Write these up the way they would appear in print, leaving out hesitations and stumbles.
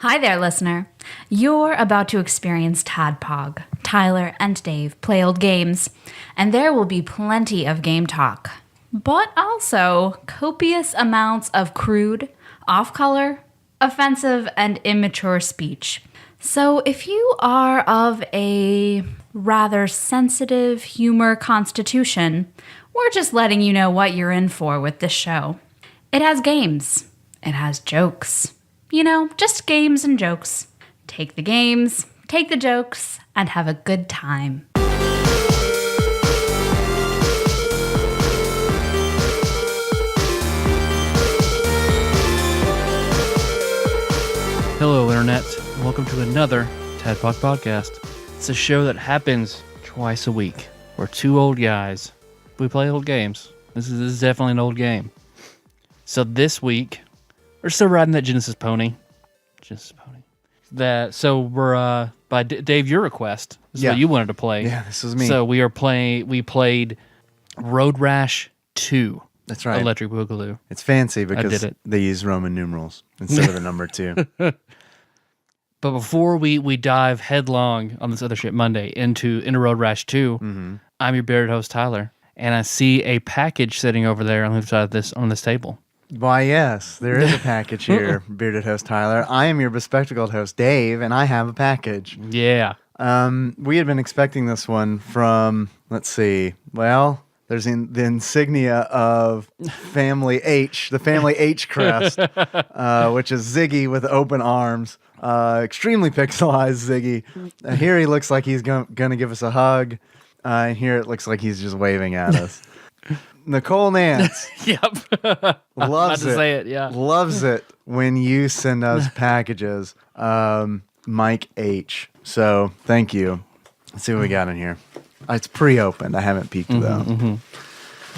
Hi there, listener. You're about to experience TADPOG. Tyler and Dave play old games, and there will be plenty of game talk, but also copious amounts of crude, off-color, offensive, and immature speech. So if you are of a rather sensitive humor constitution, we're just letting you know what you're in for with this show. It has games. It has jokes. You know, just games and jokes. Take the games, take the jokes, and have a good time. Hello, Internet. Welcome to another TADPOG podcast. It's a show that happens twice a week. We're two old guys. We play old games. This is definitely an old game. So this week, we're still riding that Genesis pony. So we're by Dave, your request. This is what you wanted to play. Yeah, this is me. So we played Road Rash II. That's right. Electric Boogaloo. It's fancy because did it. they use Roman numerals instead of the number 2. But before we dive headlong on this other shit Monday into Road Rash 2, I'm your bearded host Tyler, and I see a package sitting over there on the other side of this table. Why, yes, there is a package here, bearded host Tyler. I am your bespectacled host Dave, and I have a package. Yeah. We had been expecting this one from, let's see, well, there's the insignia of Family H, the Family H crest, which is Ziggy with open arms. Extremely pixelized Ziggy. Here he looks like he's going to give us a hug. And here it looks like he's just waving at us. Nicole Nance Yep. loves it. Say it, yeah. Loves it when you send us packages. Mike H. So thank you. Let's see what we got in here. It's pre-opened. I haven't peeked though.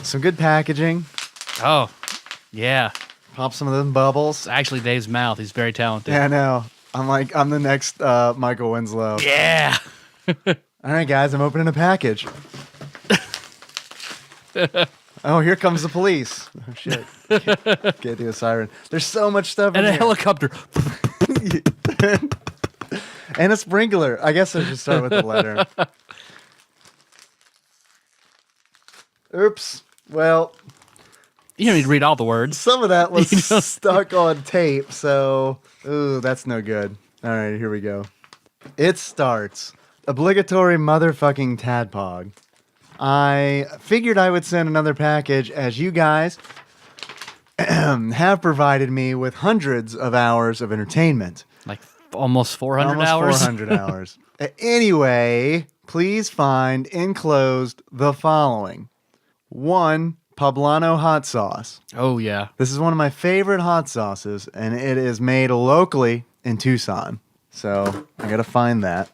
Some good packaging. Oh, yeah. Pop some of them bubbles. It's actually Dave's mouth. He's very talented. Yeah, I know. I'm the next Michael Winslow. Yeah. All right, guys. I'm opening a package. Oh, here comes the police. Oh, shit. Can't do a siren. There's so much stuff in And a here. helicopter. And a sprinkler. I guess I should start with the letter. Oops. Well, You don't need to read all the words. some of that was stuck on tape, so ooh, that's no good. All right, here we go. It starts. Obligatory motherfucking tadpog. I figured I would send another package as you guys have provided me with hundreds of hours of entertainment. Like almost 400 Almost hours. 400 hours. Anyway, please find enclosed the following. 1, poblano hot sauce. Oh, yeah. This is one of my favorite hot sauces, and it is made locally in Tucson. So I gotta find that.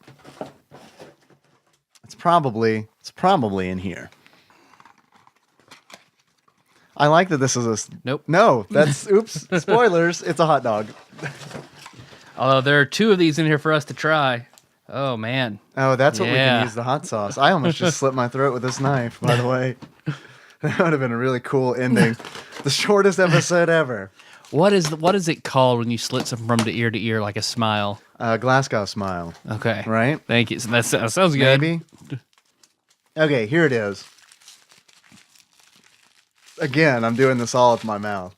It's probably in here. I like that this is a... Nope. No, that's... Oops. Spoilers. It's a hot dog. Although there are 2 of these in here for us to try. Oh, man. Oh, that's what we Yeah. can use the hot sauce. I almost just slit my throat with this knife, by the way. That would have been a really cool ending. The shortest episode ever. What is it called when you slit something from the ear to ear like a smile? Glasgow smile. Okay. Right? Thank you. So that sounds good. Maybe. Okay, here it is. Again, I'm doing this all with my mouth.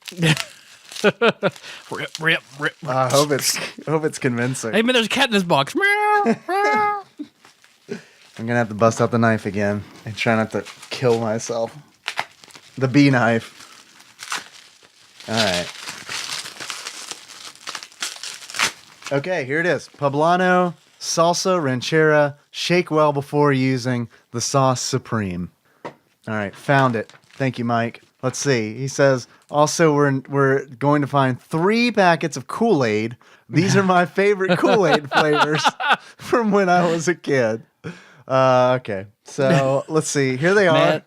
Rip. I hope it's convincing. Hey, man, there's a cat in this box. Meow, meow. I'm gonna have to bust out the knife again and try not to kill myself. The bee knife. All right. Okay, here it is. Poblano salsa ranchera. Shake well before using the sauce supreme. All right, found it. Thank you, Mike. Let's see. He says, also, we're going to find 3 packets of Kool-Aid. These are my favorite Kool-Aid flavors from when I was a kid. Okay, so let's see. Here they are. Man,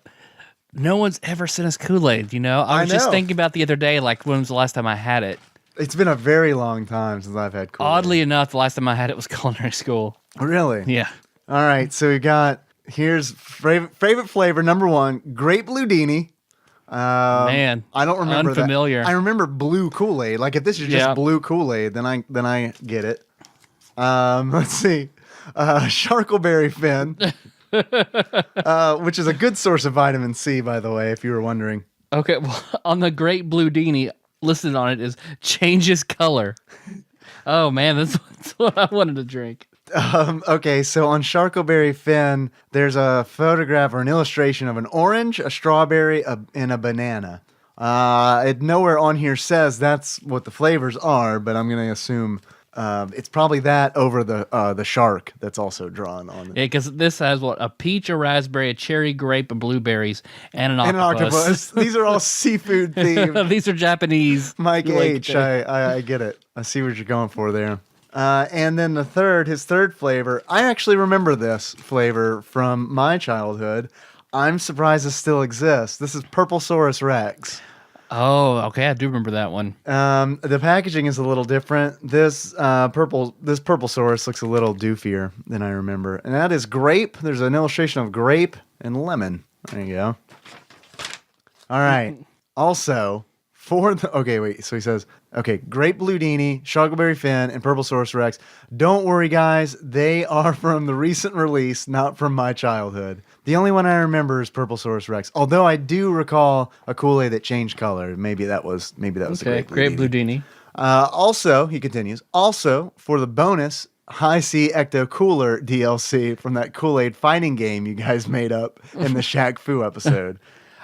no one's ever sent us Kool-Aid, you know? I was just know. thinking about the other day, like, when was the last time I had it? It's been a very long time since I've had Kool-Aid. Oddly enough, the last time I had it was culinary school. Really? Yeah. All right, so we got, here's favorite flavor number 1, grape bludini. Man, I don't remember unfamiliar. that. I remember blue Kool-Aid. Like if this is just blue Kool-Aid, then I get it. Let's see. Sharkleberry Fin, which is a good source of vitamin C, by the way, if you were wondering. Okay, well, on the Great Blue Dini, listed on it is changes color. Oh man, that's what I wanted to drink. Okay, so on Sharkleberry Fin, there's a photograph or an illustration of an orange, a strawberry, and a banana. It nowhere on here says that's what the flavors are, but I'm going to assume it's probably that over the shark that's also drawn on it. Yeah, because this has a peach, a raspberry, a cherry, grape, a blueberries, and an octopus. These are all seafood themed. These are Japanese. Mike H, I get it. I see what you're going for there. And then his third flavor, I actually remember this flavor from my childhood. I'm surprised this still exists. This is Purplesaurus Rex. Oh, okay, I do remember that one. The packaging is a little different. This Purplesaurus looks a little doofier than I remember. And that is grape. There's an illustration of grape and lemon. There you go. All right. Also, so he says, okay, Great Blue Dini, Sharkleberry Fin, and Purplesaurus Rex. Don't worry, guys. They are from the recent release, not from my childhood. The only one I remember is Purplesaurus Rex. Although I do recall a Kool-Aid that changed color. Maybe that was okay, Great Blue Dini. Also, he continues, for the bonus High C Ecto Cooler DLC from that Kool-Aid fighting game you guys made up in the Shaq Fu episode.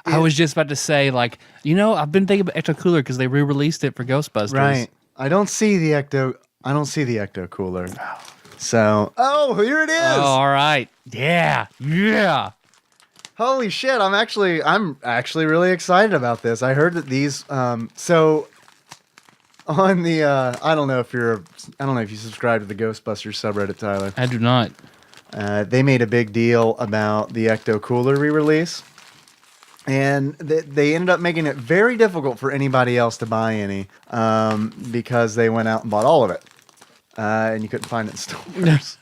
I was just about to say, I've been thinking about Ecto Cooler because they re-released it for Ghostbusters. Right. I don't see the Ecto Cooler. So, here it is. Oh, all right. Yeah. Holy shit! I'm actually really excited about this. I heard that these. So on the I don't know if you subscribe to the Ghostbusters subreddit, Tyler. I do not. They made a big deal about the Ecto Cooler re-release. And they ended up making it very difficult for anybody else to buy any because they went out and bought all of it. And you couldn't find it in stores.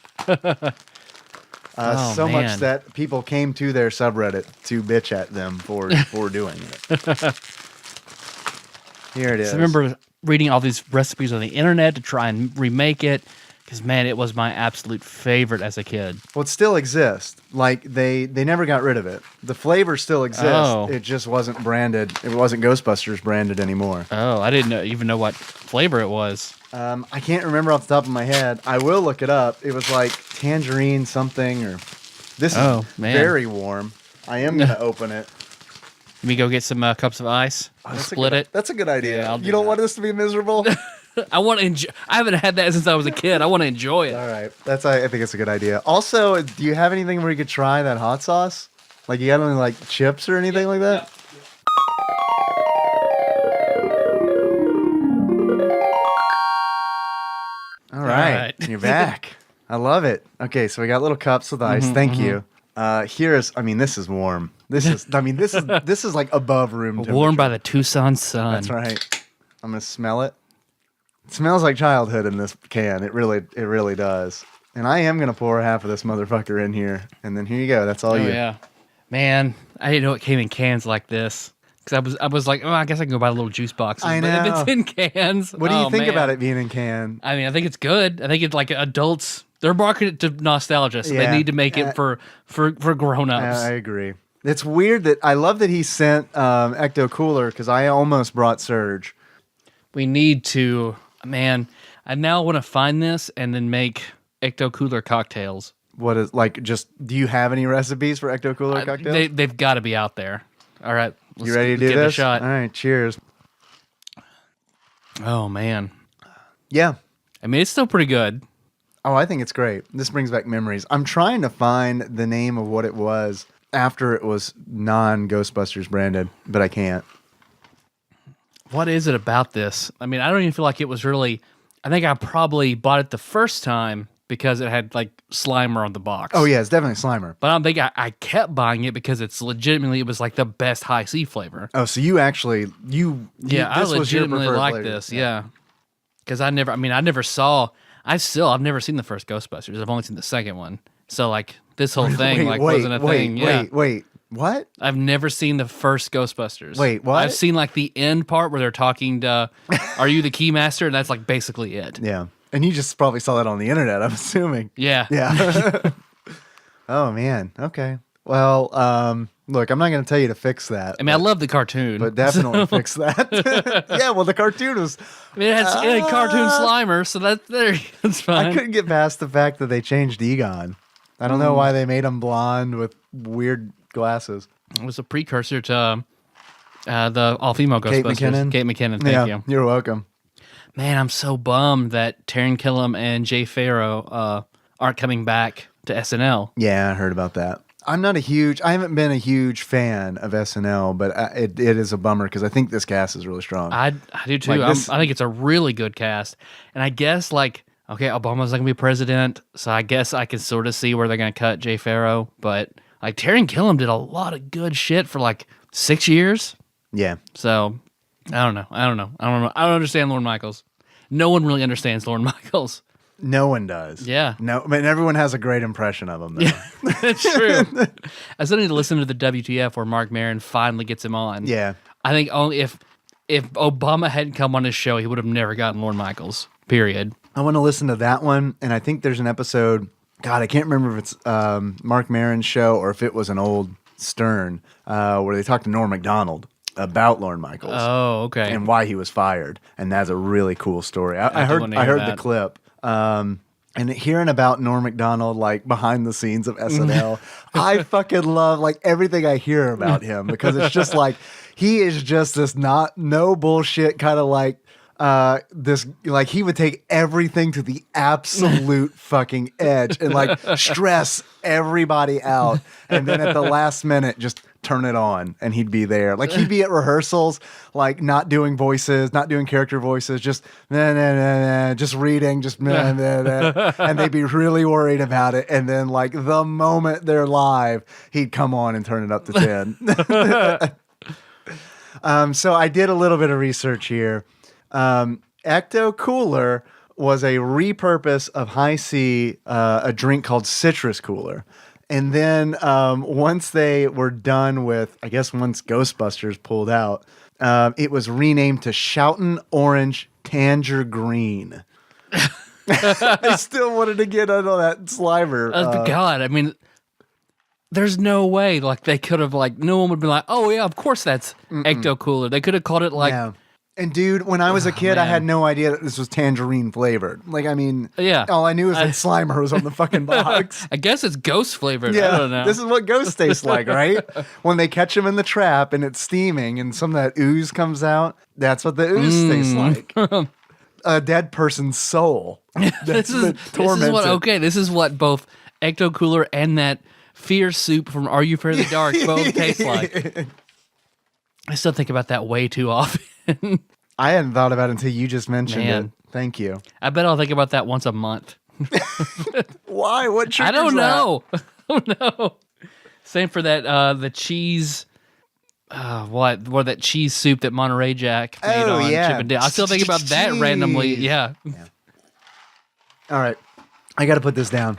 Much that people came to their subreddit to bitch at them for doing it. Here it is. I remember reading all these recipes on the internet to try and remake it. Because, man, it was my absolute favorite as a kid. Well, it still exists. Like, they never got rid of it. The flavor still exists. Oh. It just wasn't branded. It wasn't Ghostbusters branded anymore. Oh, I didn't even know what flavor it was. I can't remember off the top of my head. I will look it up. It was like tangerine something or... This is very warm. I am going to open it. Let me go get some cups of ice. Split it. That's a good idea. Yeah, you don't want this to be miserable? I want to enjoy. I haven't had that since I was a kid. I want to enjoy it. All right, I think it's a good idea. Also, do you have anything where you could try that hot sauce? Like you got any like chips or anything like that? All right, you're back. I love it. Okay, so we got little cups with ice. Thank you. This is warm. This is like above room temperature. Warmed by the Tucson sun. That's right. I'm gonna smell it. It smells like childhood in this can. It really does. And I am gonna pour half of this motherfucker in here, and then here you go. That's all you. Yeah, man. I didn't know it came in cans like this. Because I was like, I guess I can go buy little juice boxes. I know. But if it's in cans, what do you think about it being in can? I mean, I think it's good. I think it's like adults. They're marketing it to nostalgia, so they need to make it for grown-ups. I agree. It's weird that I love that he sent Ecto Cooler because I almost brought Surge. We need to, man. I now want to find this and then make Ecto Cooler cocktails. What is do you have any recipes for Ecto Cooler cocktails? They've got to be out there. All right. You ready to do give this? It a shot. All right, cheers. Oh, man. Yeah. I mean, it's still pretty good. Oh, I think it's great. This brings back memories. I'm trying to find the name of what it was after it was non-Ghostbusters branded, but I can't. What is it about this? I mean, I don't even feel like it was really... I think I probably bought it the first time because it had, like, Slimer on the box. Oh, yeah, it's definitely Slimer. But I don't think I kept buying it because it was, like, the best high C flavor. Oh, so you actually... Yeah, I legitimately like this, yeah. Because I've never seen the first Ghostbusters. I've only seen the second one. So, like, this whole thing wasn't a thing. Yeah. Wait. What? I've never seen the first Ghostbusters. Wait, what? I've seen like the end part where they're talking to, "Are you the Keymaster?" And that's like basically it. Yeah. And you just probably saw that on the internet, I'm assuming. Yeah. Yeah. Oh, man. Okay. Well, look, I'm not going to tell you to fix that. I mean, I love the cartoon, But definitely fix that. Yeah, well, the cartoon was... I mean, it had cartoon Slimer, so that's fine. I couldn't get past the fact that they changed Egon. I don't know why they made him blonde with weird glasses. It was a precursor to the all-female Ghostbusters. Kate McKinnon, thank you. You're welcome. Man, I'm so bummed that Taron Killam and Jay Farrow aren't coming back to SNL. Yeah, I heard about that. I haven't been a huge fan of SNL, but it is a bummer because I think this cast is really strong. I do too. I think it's a really good cast. And I guess, like, okay, Obama's not going to be president, so I guess I can sort of see where they're going to cut Jay Farrow. But, like, Taron Killam did a lot of good shit for, like, 6 years. Yeah. So, I don't know. I don't understand Lorne Michaels. No one really understands Lorne Michaels. No one does. Yeah. No, I mean, everyone has a great impression of him, though. Yeah, that's true. I still need to listen to the WTF where Mark Maron finally gets him on. Yeah. I think only if Obama hadn't come on his show, he would have never gotten Lorne Michaels, period. I want to listen to that one, and I think there's an episode, God, I can't remember if it's Mark Maron's show or if it was an old Stern, where they talked to Norm Macdonald about Lorne Michaels. Oh, okay. And why he was fired. And that's a really cool story. I do heard wanna hear the that. clip. And hearing about Norm Macdonald, like behind the scenes of SNL, I fucking love like everything I hear about him because it's just like he is just this no bullshit kind of like this, like he would take everything to the absolute fucking edge and like stress everybody out, and then at the last minute just turn it on and he'd be there. Like he'd be at rehearsals, like not doing voices, not doing character voices, just just reading, just and they'd be really worried about it. And then like the moment they're live, he'd come on and turn it up to 10. So I did a little bit of research here. Ecto Cooler was a repurpose of High C, a drink called Citrus Cooler. And then once they were done with, I guess once Ghostbusters pulled out, it was renamed to Shoutin' Orange Tanger Green. They still wanted to get under that Slimer. God, I mean, there's no way like they could have like no one would be like, oh yeah, of course that's Ecto Cooler. They could have called it like. Yeah. And dude, when I was a kid, I man. had no idea that this was tangerine flavored. Like, I mean, Yeah. all I knew was that Slimer was on the fucking box. I guess it's ghost flavored. Yeah, I don't know. this is what ghosts taste like, right? When they catch them in the trap and it's steaming and some of that ooze comes out, that's what the ooze tastes like. A dead person's soul. This is what both Ecto Cooler and that Fear Soup from Are You Afraid of the Dark both taste like. I still think about that way too often. I hadn't thought about it until you just mentioned Man. it. Thank you. I bet I'll think about that once a month. Why? What triggers I don't that? know. I don't know. Same for that the cheese. What that cheese soup that Monterey Jack made Oh, on yeah. Chip and Dale. I still think about that randomly. Yeah. All right. I got to put this down.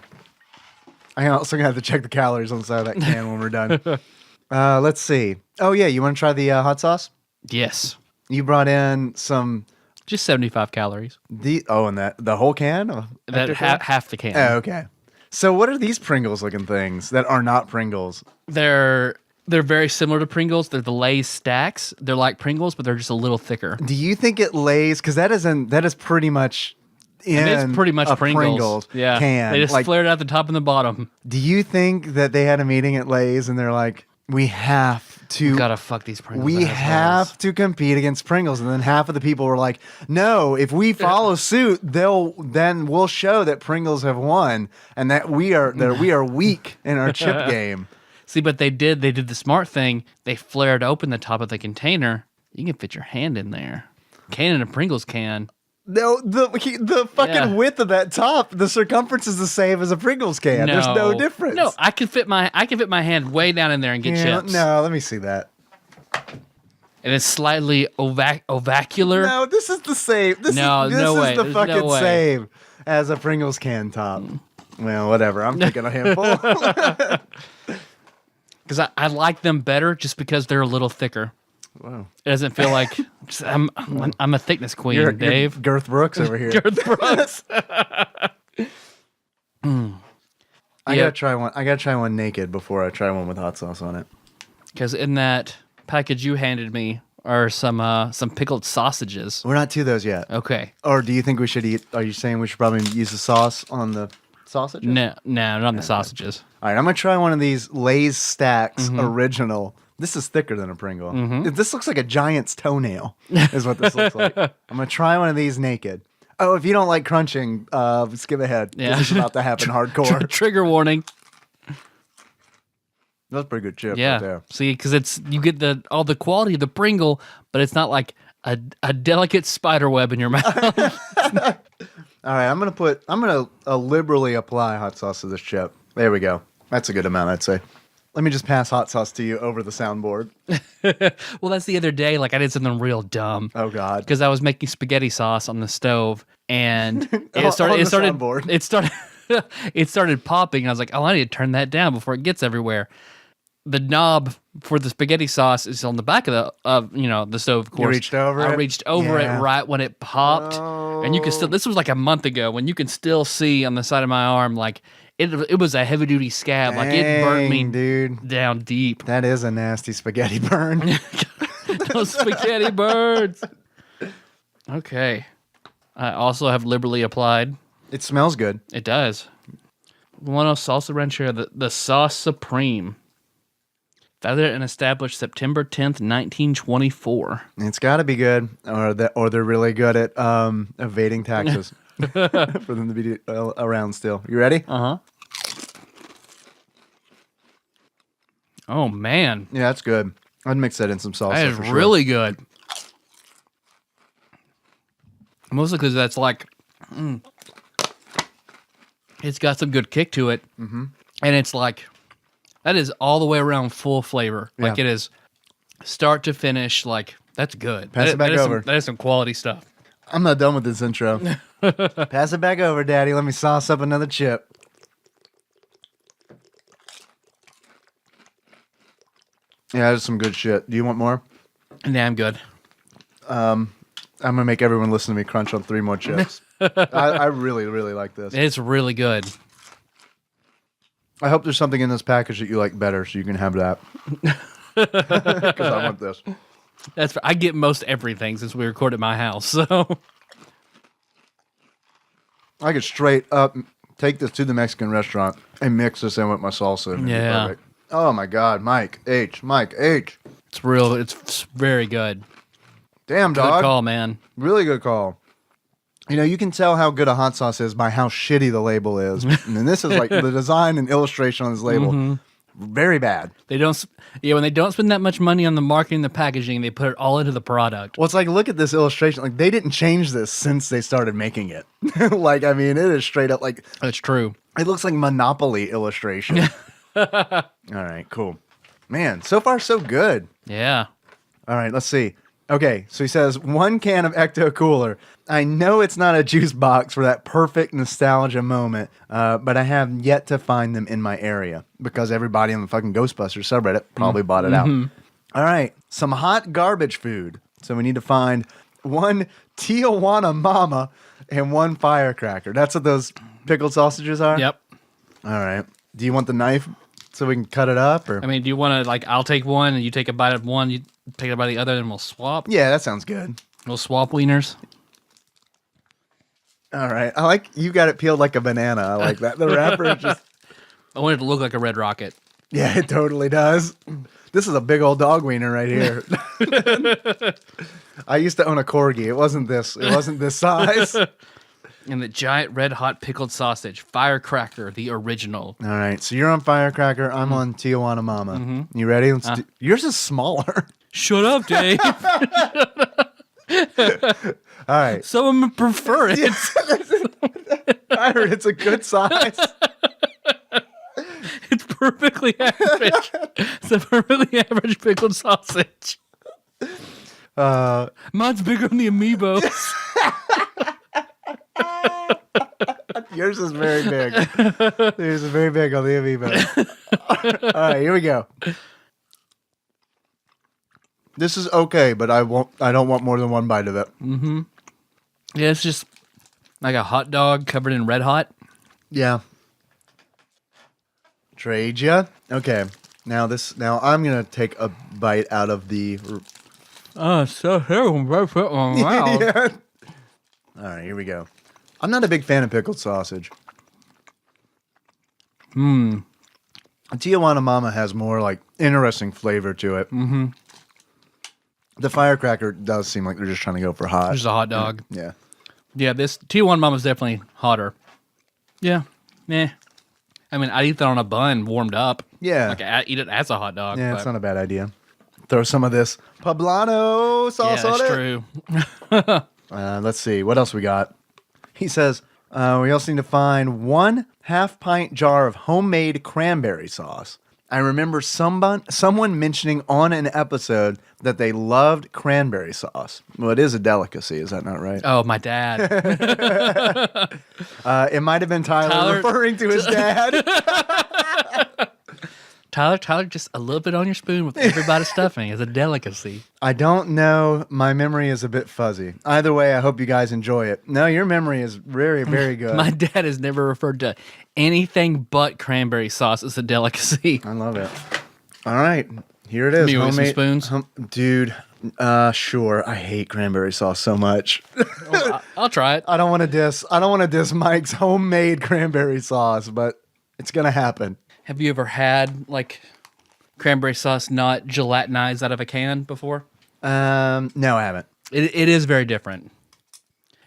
I also got to have to check the calories on the side of that can when we're done. Let's see. Oh, yeah. You want to try the hot sauce? Yes. You brought in some... Just 75 calories. and the whole can? Of That Ecto Cooler? half the can. Oh, okay. So what are these Pringles looking things that are not Pringles? They're very similar to Pringles. They're the Lay's stacks. They're like Pringles, but they're just a little thicker. Do you think it lays? Because that is pretty much in It's pretty much a Pringles. Yeah. can. They just Like, flared out the top and the bottom. do you think that they had a meeting at Lay's and they're like, we have to... Gotta fuck these Pringles. We assholes. have to compete against Pringles, and then half of the people were like, "No, if we follow suit, then we'll show that Pringles have won, and that we are weak in our chip game." See, but they did the smart thing. They flared open the top of the container. You can fit your hand in there. Can in a Pringles can. No, the fucking Yeah. width of that top, the circumference is the same as a Pringles can. There's no difference. No, I can fit my hand way down in there and get chips. No, let me see that. And it's slightly ovacular. No, this is the same. This No, is no way. the There's fucking no way. same as a Pringles can top. Well, whatever. I'm taking a handful. because I like them better just because they're a little thicker. Wow. It doesn't feel like I'm a thickness queen, You're Dave. Girth Brooks over here. Girth Brooks. I gotta try one. I gotta try one naked before I try one with hot sauce on it. Because in that package you handed me are some pickled sausages. We're not to those yet. Okay. Or do you think we should eat? Are you saying we should probably use the sauce on the sausage? No, not on the sausages. All right, I'm gonna try one of these Lay's Stacks original. This is thicker than a Pringle. This looks like a giant's toenail. Is what this looks like. I'm gonna try one of these naked. Oh, if you don't like crunching, skip ahead. Yeah. This is about to happen hardcore. Trigger warning. That's a pretty good chip Yeah. right there. See, because you get all the quality of the Pringle, but it's not like a delicate spider web in your mouth. All right, I'm gonna liberally apply hot sauce to this chip. There we go. That's a good amount, I'd say. Let me just pass hot sauce to you over the soundboard. Well, that's the other day. Like I did something real dumb. Oh God. Because I was making spaghetti sauce on the stove, and On it started. the soundboard. It started. It started popping. And I was like, "Oh, I need to turn that down before it gets everywhere." The knob for the spaghetti sauce is on the back of the stove. Of course, You reached over I it? reached over Yeah. it right when it popped, and you can still. This was like a month ago when you can still see on the side of my arm like it was a heavy duty scab. Like it burnt me Dang, dude. down deep. That is a nasty spaghetti burn. Those spaghetti birds. Okay. I also have liberally applied. It smells good. It does. One salsa ranchera, the sauce supreme. Founded and established September 10th, 1924. It's got to be good, or they're really good at evading taxes for them to be around still. You ready? Uh-huh. Oh, man. Yeah, that's good. I'd mix that in some salsa. That is for sure. really good. Mostly because that's like... it's got some good kick to it. Mm-hmm. And it's like... That is all the way around full flavor. Like Yeah. it is start to finish. Like that's good. Pass it back over. That is some quality stuff. I'm not done with this intro. Pass it back over, Daddy. Let me sauce up another chip. Yeah, that's some good shit. Do you want more? Yeah, I'm good. I'm gonna make everyone listen to me crunch on 3 more chips. I really, really like this. It's really good. I hope there's something in this package that you like better, so you can have that. Because I want this. I get most everything since we record at my house. So I could straight up take this to the Mexican restaurant and mix this in with my salsa. And it'd be Yeah. perfect. Oh my God, Mike H. it's real. It's very good. Damn, Good dog. call, man. Really good call. You know, you can tell how good a hot sauce is by how shitty the label is. And then this is like the design and illustration on this label. Very bad. They don't. When they don't spend that much money on the marketing, the packaging, they put it all into the product. Well, it's like, look at this illustration. Like, they didn't change this since they started making it. Like, I mean, it is straight up like, That's true. it looks like Monopoly illustration. All right, cool. Man, so far so good. Yeah. All right, let's see. Okay, so he says 1 can of Ecto Cooler. I know it's not a juice box for that perfect nostalgia moment, but I have yet to find them in my area because everybody on the fucking Ghostbusters subreddit probably bought it out. All right, some hot garbage food. So we need to find 1 Tijuana Mama and 1 Firecracker. That's what those pickled sausages are? Yep. All right. Do you want the knife so we can cut it up? Or? I mean, do you want to I'll take one and you take a bite of one, you take a bite of the other, and we'll swap? Yeah, that sounds good. We'll swap wieners. All right. I like you got it peeled like a banana. I like that. The wrapper is just I want it to look like a red rocket. yeah, it totally does. This is a big old dog wiener right here. I used to own a corgi. It wasn't this. It wasn't this size. All And the giant red hot pickled sausage, Firecracker, the original. right. So you're on Firecracker. I'm on Tijuana Mama. You ready? Yours is smaller. Shut up, Dave. All right. Some of them prefer it. I heard it's a good size. It's perfectly average. It's a perfectly average pickled sausage. Mine's bigger than the Amiibos. Yours is very big. Yours is very big on the Amiibo. All right, here we go. This is okay, but I don't want more than one bite of it. Yeah, it's just like a hot dog covered in Red Hot. Yeah. Trade ya. Okay. Now I'm gonna take a bite out of the. Oh, so wow. Yeah. All right, here we go. I'm not a big fan of pickled sausage. Tijuana Mama has more like interesting flavor to it. Mm-hmm. The firecracker does seem like they're just trying to go for hot. Just a hot dog. Yeah. Yeah, this T1 Mama's definitely hotter. Yeah. I mean, I'd eat that on a bun warmed up. Yeah. Like, I'd eat it as a hot dog. Yeah, but it's not a bad idea. Throw some of this poblano sauce on it. That's true. Let's see. What else we got? He says, we also need to find 1 half-pint jar of homemade cranberry sauce. I remember someone mentioning on an episode that they loved cranberry sauce. Well, it is a delicacy. Is that not right? Oh, my dad. It might have been Tyler referring to his dad. Tyler, just a little bit on your spoon with everybody's stuffing is a delicacy. I don't know. My memory is a bit fuzzy. Either way, I hope you guys enjoy it. No, your memory is very, very good. My dad has never referred to anything but cranberry sauce as a delicacy. I love it. All right. Here it is. You want some spoons? Dude, sure. I hate cranberry sauce so much. I'll try it. I don't want to diss Mike's homemade cranberry sauce, but it's going to happen. Have you ever had like cranberry sauce not gelatinized out of a can before? No, I haven't. It is very different.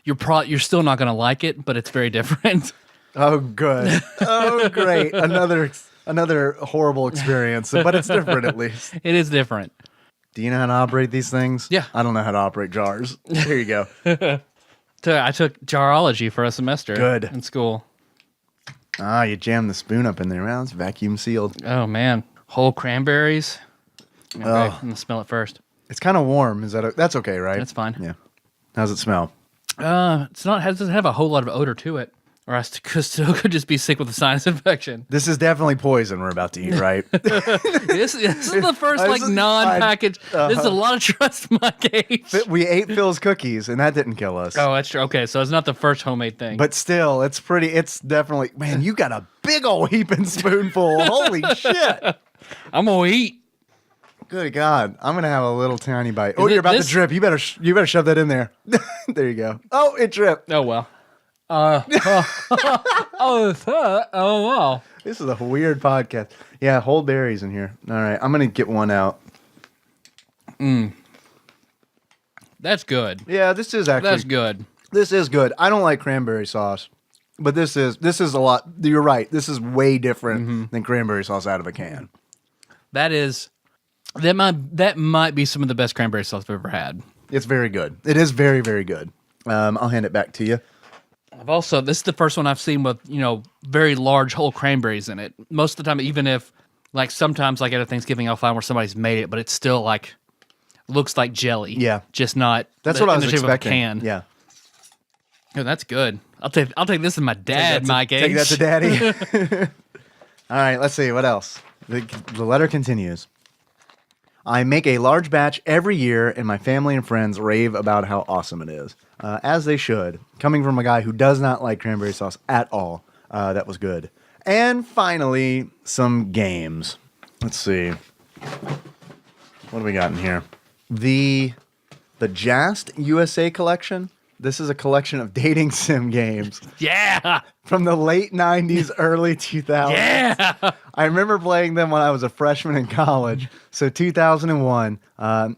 You're still not going to like it, but it's very different. Oh, good. Oh, great. Another horrible experience, but it's different at least. It is different. Do you know how to operate these things? Yeah. I don't know how to operate jars. Here you go. I took jarology for a semester. Good. In school. Ah, you jammed the spoon up in there. Well, it's vacuum sealed. Oh, man. Whole cranberries. Okay, I'm going to smell it first. It's kind of warm. That's okay, right? That's fine. Yeah. How's it smell? It doesn't have a whole lot of odor to it. Or I still could just be sick with a sinus infection. This is definitely poison we're about to eat, right? This is the first non-package. This is a lot of trust from my age. We ate Phil's cookies, and that didn't kill us. Oh, that's true. Okay, so it's not the first homemade thing. But still, it's definitely, man, you got a big old heaping spoonful. Holy shit. I'm going to eat. Good God. I'm going to have a little tiny bite. You're about to drip. You better shove that in there. There you go. Oh, it dripped. Oh, well. Oh, wow. This is a weird podcast. Yeah, whole berries in here. All right, I'm going to get one out. That's good. Yeah, this is actually... That's good. This is good. I don't like cranberry sauce, but this is a lot... You're right. This is way different than cranberry sauce out of a can. That might be some of the best cranberry sauce I've ever had. It's very good. It is very, very good. I'll hand it back to you. This is the first one I've seen with, very large whole cranberries in it. Most of the time, even if, like, sometimes, like, at a Thanksgiving, I'll find where somebody's made it, but it's still, like, looks like jelly. Yeah. Just not That's what I was in the shape expecting. of a can. Yeah. Oh, that's good. I'll take this as my dad, Mike H. Take that to daddy. All right, let's see. What else? The letter continues. I make a large batch every year, and my family and friends rave about how awesome it is. As they should. Coming from a guy who does not like cranberry sauce at all. That was good. And finally, some games. Let's see. What do we got in here? The Jast USA collection. This is a collection of dating sim games. Yeah! From the late 90s, early 2000s. Yeah! I remember playing them when I was a freshman in college. So 2001.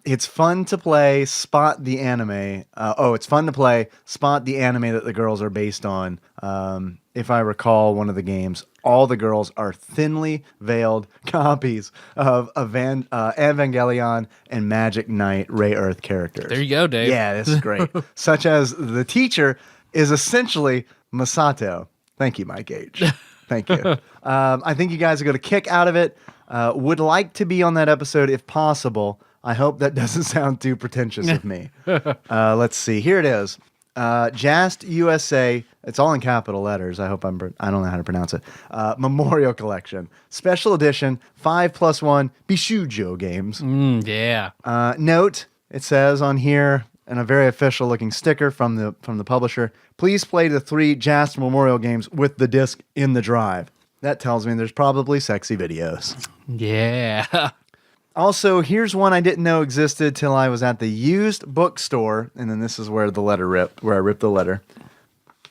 It's fun to play Spot the Anime. It's fun to play Spot the Anime that the girls are based on. If I recall one of the games, all the girls are thinly veiled copies of Evangelion and Magic Knight Ray Earth characters. There you go, Dave. Yeah, this is great. Such as the teacher is essentially Masato. Thank you, Mike H. Thank you. I think you guys are going to kick out of it. Would like to be on that episode if possible. I hope that doesn't sound too pretentious of me. Let's see. Here it is. Jast USA It's all in capital letters. I hope I don't know how to pronounce it. Memorial Collection. Special edition 5+1 Bishujo games. Yeah. Note, it says on here, and a very official looking sticker from the publisher, please play the 3 JAST Memorial games with the disc in the drive. That tells me there's probably sexy videos. Yeah. Also, here's one I didn't know existed till I was at the used bookstore, and then this is where the letter ripped, where I ripped the letter.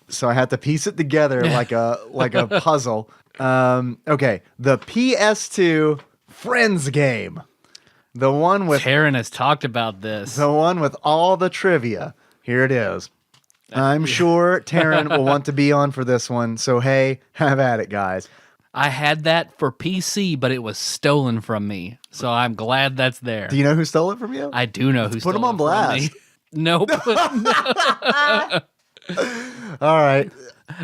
So I had to piece it together like a puzzle. Okay, the PS2 Friends game. The one with Taryn has talked about this. the one with all the trivia. Here it is. I'm sure Taryn will want to be on for this one. So hey, have at it, guys. I had that for PC, but it was stolen from me. So I'm glad that's there. Do you know who stole it from you? I do know who stole him on it from me. blast. Nope. All right.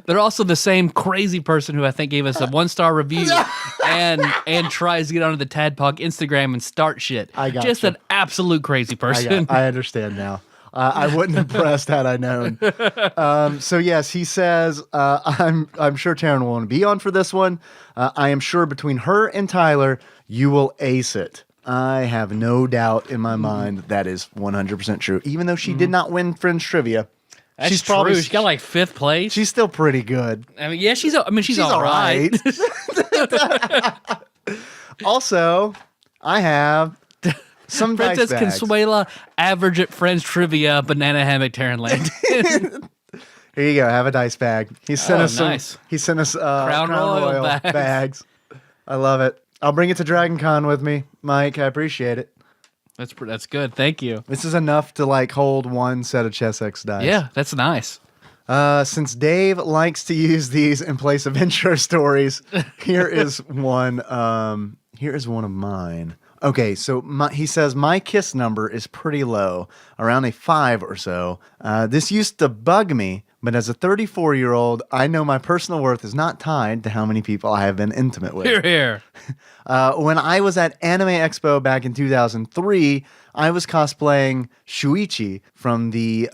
They're also the same crazy person who I think gave us a 1-star review and tries to get onto the TADPOG Instagram and start shit. I got Just you. an absolute crazy person. I understand now. I wouldn't have pressed had I known. So yes, he says, I'm sure Taryn will want to be on for this one. I am sure between her and Tyler, you will ace it. I have no doubt in my mind that is 100% true. Even though she did not win Friends Trivia, That's she's true. probably She got like 5th place. she's still pretty good. I mean, yeah, she's all right. Also, I have some Princess dice bags. Consuela, average at Friends Trivia, Banana Hammock, Taryn Land. Here you go. Have a dice bag. He sent us some. nice. He sent us Crown Royal bags. I love it. I'll bring it to Dragon Con with me, Mike. I appreciate it. That's good. Thank you. This is enough to like hold one set of Chess X dice. Yeah, that's nice. Since Dave likes to use these in place of intro stories, here is one. Here is one of mine. Okay, so he says my kiss number is pretty low, around a 5 or so. This used to bug me, but as a 34-year-old, I know my personal worth is not tied to how many people I have been intimate with. Here, here. When I was at Anime Expo back in 2003, I was cosplaying Shuichi from the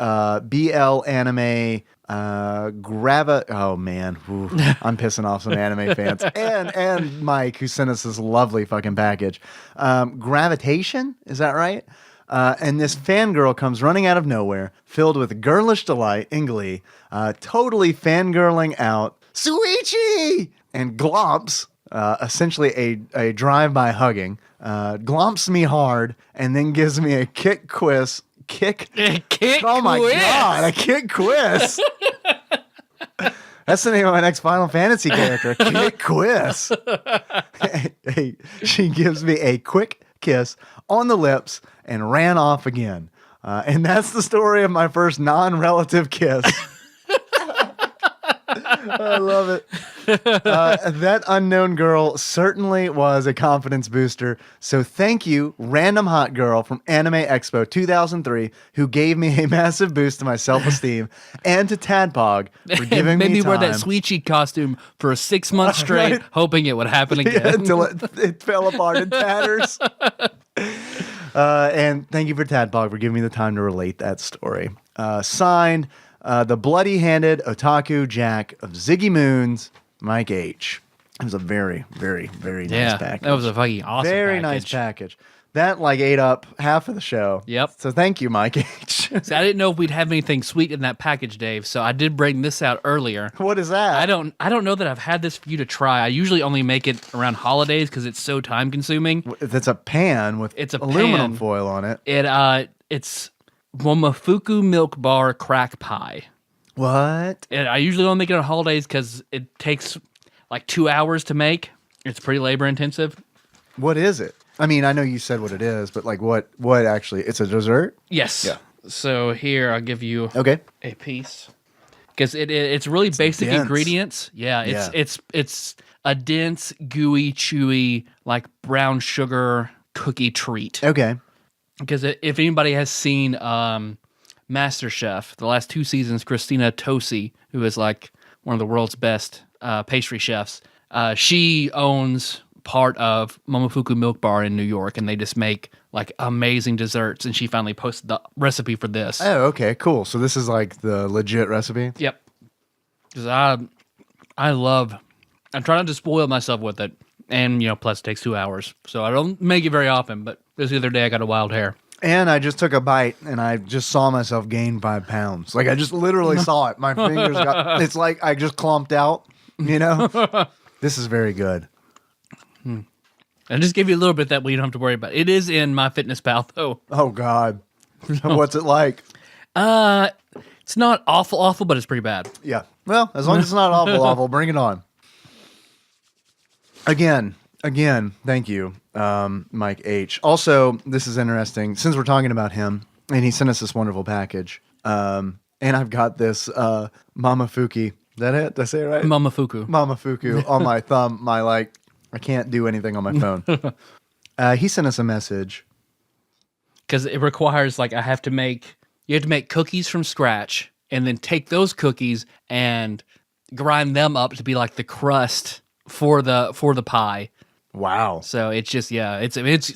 BL anime Oh man, Ooh, I'm pissing off some anime fans and Mike, who sent us this lovely fucking package. Gravitation, is that right? And this fangirl comes running out of nowhere, filled with girlish delight and glee, totally fangirling out Shuichi and glomps. Essentially a drive-by hugging, glomps me hard, and then gives me a kick quiz. Oh my god, a kick quiz. That's the name of my next Final Fantasy character, Kick Quiz. She gives me a quick kiss on the lips and ran off again. And that's the story of my first non-relative kiss. I love it. That unknown girl certainly was a confidence booster. So thank you, random hot girl from Anime Expo 2003, who gave me a massive boost to my self-esteem, and to Tadpog for giving Made me me time. wear that Sweetie costume for 6 months straight, Right. hoping it would happen again. Until it fell apart in tatters. And thank you for Tadpog for giving me the time to relate that story. Signed, the bloody-handed Otaku Jack of Ziggy Moons, Mike H. It was a very, very, very nice package. That was a fucking awesome very package. nice package. That like ate up half of the show. Yep. So thank you, Mike H. See, I didn't know if we'd have anything sweet in that package, Dave, so I did bring this out earlier. What is that? I don't know that I've had this for you to try. I usually only make it around holidays because it's so time consuming. It's a pan with aluminum pan. foil on it. It's Momofuku Milk Bar Crack Pie. What? And I usually only make it on holidays because it takes like 2 hours to make. It's pretty labor intensive. What is it? I mean, I know you said what it is, but like what actually? It's a dessert? Yes. Yeah. So here, I'll give you Okay. a piece. Because it's really basic dense. ingredients. Yeah, Yeah. it's a dense, gooey, chewy, like brown sugar cookie treat. Okay. Because if anybody has seen MasterChef, the last 2 seasons, Christina Tosi, who is like one of the world's best pastry chefs, she owns part of Momofuku Milk Bar in New York, and they just make like amazing desserts. And she finally posted the recipe for this. Oh, okay, cool. So this is like the legit recipe? Yep. Because I love. I'm trying not to spoil myself with it, and plus it takes 2 hours, so I don't make it very often. But this other day I got a wild hair. And I just took a bite, and I just saw myself gain 5 pounds. Like, I just literally saw it. My fingers got... It's like I just clomped out, This is very good. I just give you a little bit that way you don't have to worry about. It is in MyFitnessPal, though. Oh, God. What's it like? It's not awful, but it's pretty bad. Yeah. Well, as long as it's not awful, bring it on. Again, thank you, Mike H. Also, this is interesting, since we're talking about him, and he sent us this wonderful package, and I've got this Mamafuki. Is that it? Did I say it right? Mamafuku on my thumb. I can't do anything on my phone. He sent us a message. Because it requires, you have to make cookies from scratch, and then take those cookies and grind them up to be like the crust for the pie. Wow. So it's just, it's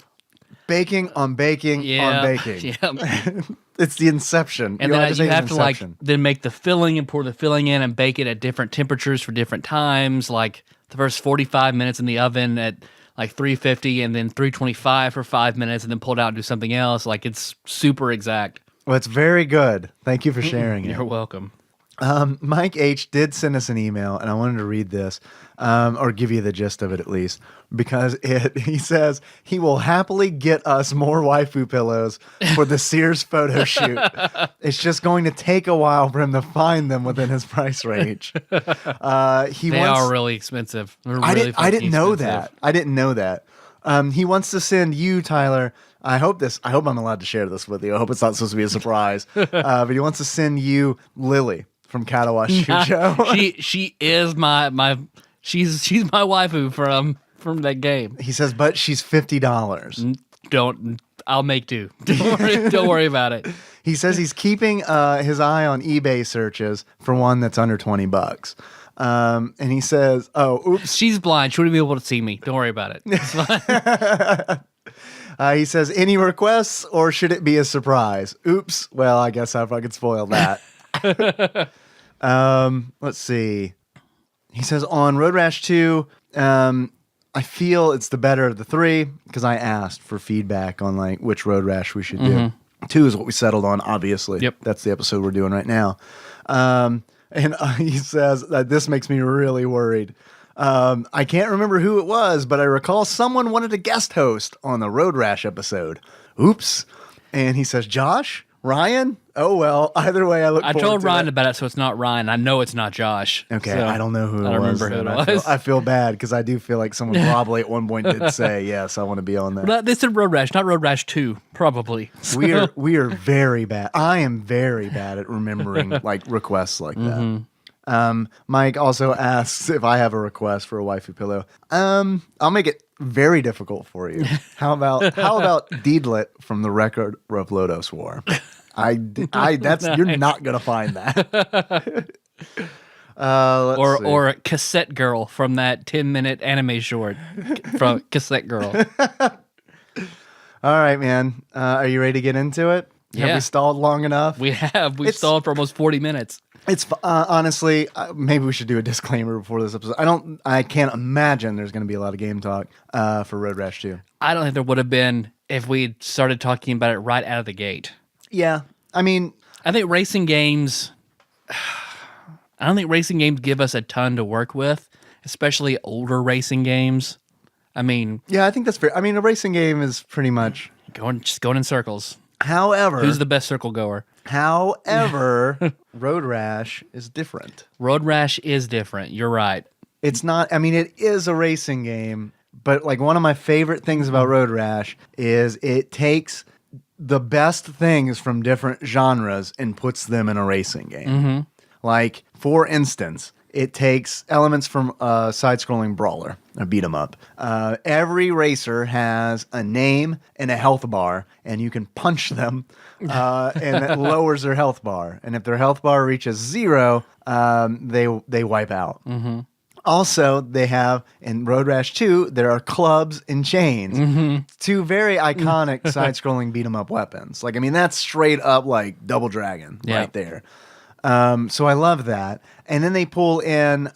baking on baking on baking. Yeah. It's the inception. And then you have to then make the filling and pour the filling in and bake it at different temperatures for different times. Like the first 45 minutes in the oven at 350 and then 325 for 5 minutes and then pull it out and do something else. Like it's super exact. Well, it's very good. Thank you for sharing it. You're welcome. Mike H. did send us an email, and I wanted to read this, or give you the gist of it at least, because he says he will happily get us more waifu pillows for the Sears photo shoot. It's just going to take a while for him to find them within his price range. They are really expensive. I didn't know that. I didn't know that. He wants to send you, Tyler. I hope I'm allowed to share this with you. I hope it's not supposed to be a surprise. But he wants to send you Lily from Katawa Shujo. she is she's my waifu from that game. He says, but she's $50. I'll make do. Don't worry about it. He says he's keeping his eye on eBay searches for one that's under $20. And he says, "Oh, oops, she's blind. She wouldn't be able to see me. Don't worry about it. It's fine." He says, "Any requests, or should it be a surprise?" Oops. Well, I guess I could spoil that. Let's see. He says on Road Rash 2, I feel it's the better of the three because I asked for feedback on which Road Rash we should do. 2 is what we settled on, obviously. Yep. That's the episode we're doing right now. And he says that this makes me really worried. I can't remember who it was, but I recall someone wanted to guest host on the Road Rash episode. Oops. And he says, Josh? Ryan? Oh, well, either way, I told Ryan about it, so it's not Ryan. I know it's not Josh. Okay, so I don't know who it was. I don't remember who it was. I feel bad because I do feel like someone probably at one point did say, yes, I want to be on that. But this is Road Rash, not Road Rash 2, probably. So. We are very bad. I am very bad at remembering requests like that. Mike also asks if I have a request for a waifu pillow. I'll make it very difficult for you. How about Deedlit from the Record of Lodos War? You're not gonna find that. Or Cassette Girl from that 10-minute anime short from Cassette Girl. All right, man. Are you ready to get into it? Yeah. Have we stalled long enough? We have. We've stalled for almost 40 minutes. It's honestly, maybe we should do a disclaimer before this episode. I can't imagine there's going to be a lot of game talk for Road Rash 2. I don't think there would have been if we started talking about it right out of the gate. Yeah, I mean, I think racing games. I don't think racing games give us a ton to work with, especially older racing games. I mean, yeah, I think that's fair. I mean, a racing game is pretty much going in circles. However, who's the best circle goer? However, Road Rash is different. Road Rash is different. You're right. It's not, I mean, it is a racing game, but one of my favorite things about Road Rash is it takes the best things from different genres and puts them in a racing game. For instance, it takes elements from a side-scrolling brawler, a beat-em-up. Every racer has a name and a health bar, and you can punch them, and it lowers their health bar. And if their health bar reaches 0, they wipe out. Also, they have, in Road Rash 2, there are clubs and chains. 2 very iconic side-scrolling beat-em-up weapons. That's straight up Double Dragon right there. So I love that. And then they pull in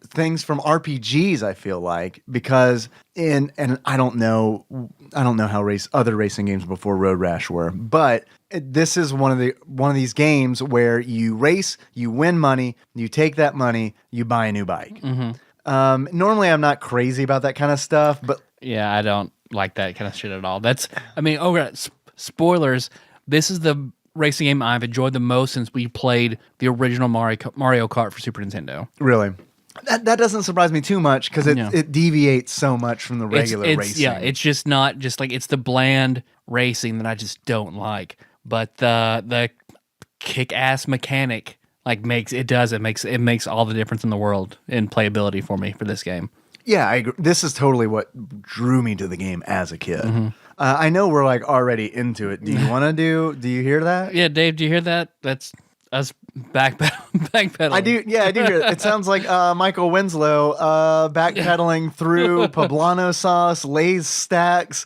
things from RPGs, I feel like, because and I don't know how other racing games before Road Rash were, but this is one of these games where you race, you win money, you take that money, you buy a new bike. Normally I'm not crazy about that kind of stuff, but Yeah, I don't like that kind of shit at all. Spoilers. This is the racing game I've enjoyed the most since we played the original Mario Kart for Super Nintendo. really. That doesn't surprise me too much because it deviates so much from the regular racing. Yeah, it's just not just like it's the bland racing that I just don't like. But the kick-ass mechanic makes all the difference in the world in playability for me for this game. Yeah, I agree. This is totally what drew me to the game as a kid. I know we're already into it. Do you want to do you hear that? Yeah, Dave, do you hear that? That's us backpedaling. I do hear it. It sounds like Michael Winslow backpedaling through poblano sauce, Lay's stacks,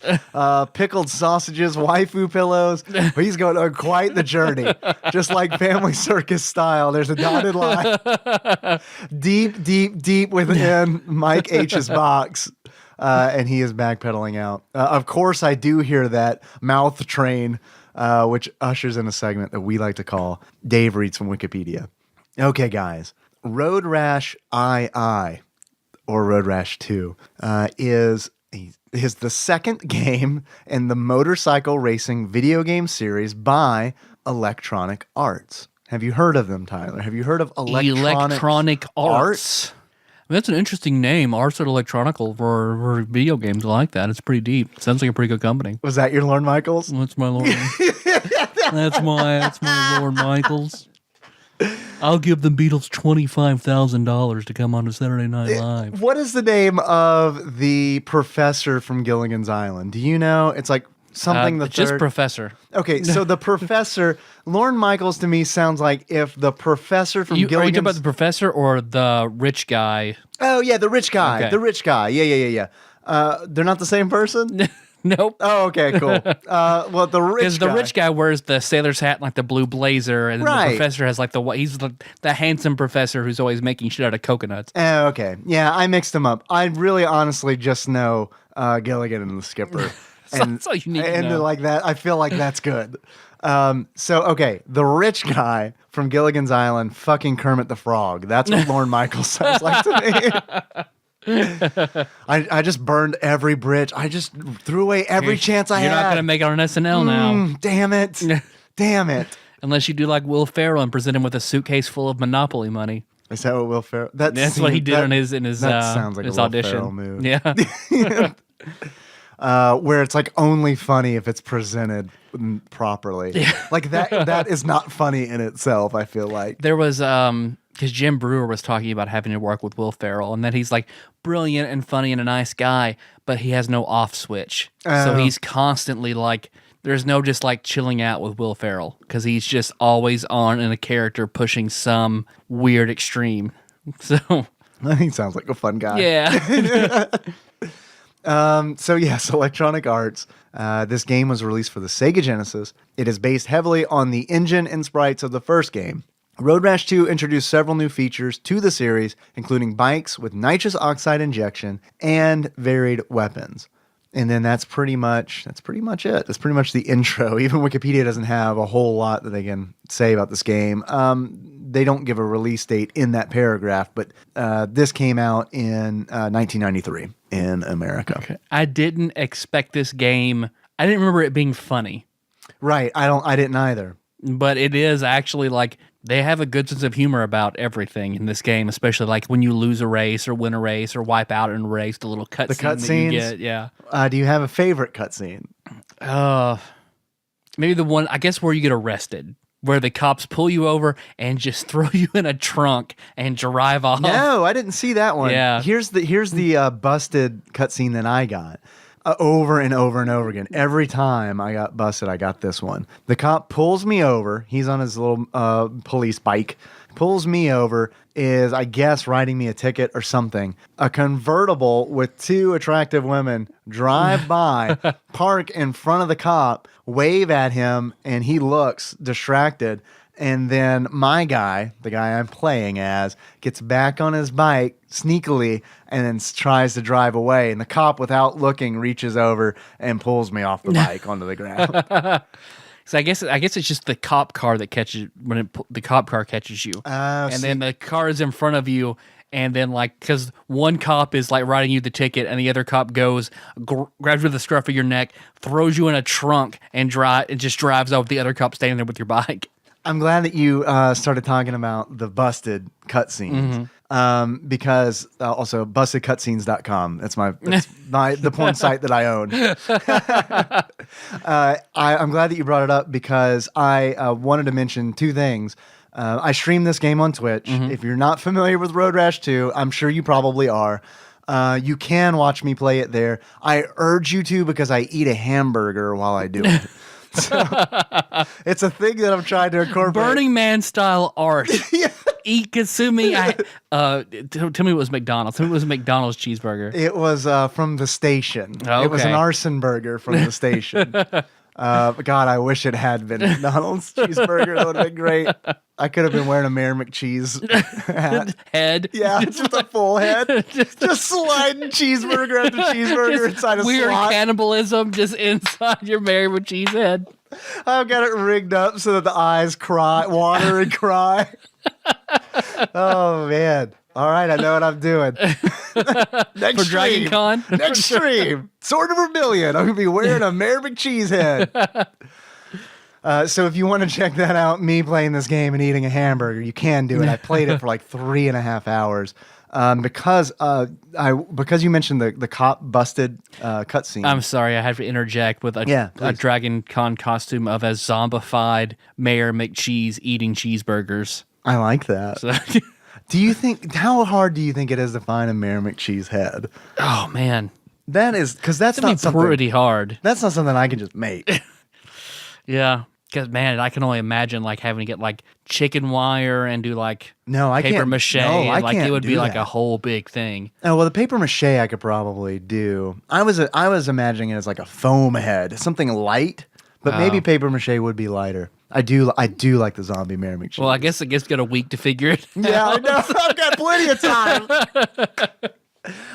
pickled sausages, waifu pillows. He's going on quite the journey, just like Family Circus style. There's a dotted line deep within Mike H's box. And he is backpedaling out. Of course, I do hear that mouth train, which ushers in a segment that we like to call Dave Reads from Wikipedia. Okay, guys. Road Rash II, or Road Rash II, is the second game in the motorcycle racing video game series by Electronic Arts. Have you heard of them, Tyler? Have you heard of Electronic Arts? That's an interesting name, Arts and Electronical, for video games. I like that. It's pretty deep. Sounds like a pretty good company. Was that your Lorne Michaels? That's my Lorne. that's my Lorne Michaels. I'll give the Beatles $25,000 to come on to Saturday Night Live. What is the name of the professor from Gilligan's Island? Do you know? It's like something the third. Just Professor. Okay, so the professor, Lorne Michaels to me sounds like if the professor from Gilligan's... Are you talking about the professor or the rich guy? Oh, yeah, the rich guy. Okay. The rich guy. Yeah. They're not the same person? Nope. Oh, okay, cool. Well, the rich guy... Because the rich guy wears the sailor's hat and the blue blazer, and Right. the professor has he's the handsome professor who's always making shit out of coconuts. Oh, okay. Yeah, I mixed them up. I really honestly just know Gilligan and the Skipper. That's all you need to know. Like that, I feel like that's good. Okay, the rich guy from Gilligan's Island, fucking Kermit the Frog. That's what Lorne Michaels sounds like to me. I just burned every bridge. I just threw away every chance I had. You're not going to make it on SNL now. Damn it. Damn it. Unless you do like Will Ferrell and present him with a suitcase full of Monopoly money. Is that what Will Ferrell... That's what he did in his sounds like his a Will audition. Ferrell move. Yeah. Where it's only funny if it's presented properly. Like that is not funny in itself, I feel like. There was because Jim Brewer was talking about having to work with Will Ferrell, and that he's brilliant and funny and a nice guy, but he has no off switch. So he's constantly there's no just chilling out with Will Ferrell because he's just always on in a character pushing some weird extreme. So He sounds like a fun guy. yeah. So yes, Electronic Arts. This game was released for the Sega Genesis. It is based heavily on the engine and sprites of the first game. Road Rash 2 introduced several new features to the series, including bikes with nitrous oxide injection and varied weapons. And then that's pretty much it. That's pretty much the intro. Even Wikipedia doesn't have a whole lot that they can say about this game. They don't give a release date in that paragraph, but this came out in 1993 in America. Okay. I didn't expect this game. I didn't remember it being funny. Right. I didn't either. But it is actually they have a good sense of humor about everything in this game, especially when you lose a race or win a race or wipe out in a race, the little cutscene that you get. Yeah. Do you have a favorite cutscene? Maybe the one, I guess, where you get arrested, where the cops pull you over and just throw you in a trunk and drive off. No, I didn't see that one. Yeah. Here's the busted cutscene that I got. Over and over and over again. Every time I got busted, I got this one. The cop pulls me over. He's on his little police bike. Pulls me over, is, I guess, writing me a ticket or something. A convertible with two attractive women drive by, park in front of the cop, wave at him, and he looks distracted. And then my guy, the guy I'm playing as, gets back on his bike sneakily and then tries to drive away. And the cop, without looking, reaches over and pulls me off the bike onto the ground. So I guess it's just the cop car that catches the cop car catches you, and then the car is in front of you, and then like because one cop is like writing you the ticket, and the other cop goes grabs you with the scruff of your neck, throws you in a trunk, and just drives off with the other cop standing there with your bike. I'm glad that you started talking about the busted cutscenes. Because also bustedcutscenes.com. That's the porn site that I own. I'm glad that you brought it up because I wanted to mention two things. I stream this game on Twitch. If you're not familiar with Road Rash 2, I'm sure you probably are. You can watch me play it there. I urge you to because I eat a hamburger while I do it. So, it's a thing that I'm trying to incorporate. Burning Man style art. Yeah. Eat Kasumi. Tell me it was McDonald's. Tell me it was a McDonald's cheeseburger. It was from the station. Okay. It was an arson burger from the station. God, I wish it had been McDonald's cheeseburger. That would have been great. I could have been wearing a Mayor McCheese hat. Head. Yeah, just a full head. just sliding cheeseburger after cheeseburger inside a weird slot. cannibalism just inside your Mayor McCheese head. I've got it rigged up so that the eyes cry, water and cry. Oh, man. All right, I know what I'm doing. Next For Dragon Con? Next stream. Sword of Vermilion. I'm going to be wearing a Mayor McCheese head. So if you want to check that out, me playing this game and eating a hamburger, you can do it. I played it for like 3.5 hours. Because you mentioned the cop busted cutscene. I'm sorry, I had to interject with a Dragon Con costume of a zombified Mayor McCheese eating cheeseburgers. I like that. So, How hard do you think it is to find a Mayor McCheese head? oh man, That is because that's that'd not be something. pretty hard. That's not something I can just make. Yeah, because man, I can only imagine like having to get like chicken wire and do like No, I paper can't. mache. No, I and, like can't it would be do like that. a whole big thing. Oh well, the paper mache I could probably do. I was imagining it as like a foam head, something light, but maybe paper mache would be lighter. I do like the zombie Mayor McCheese. Well, I guess got a week to figure it. Yeah, I know. I've got plenty of time.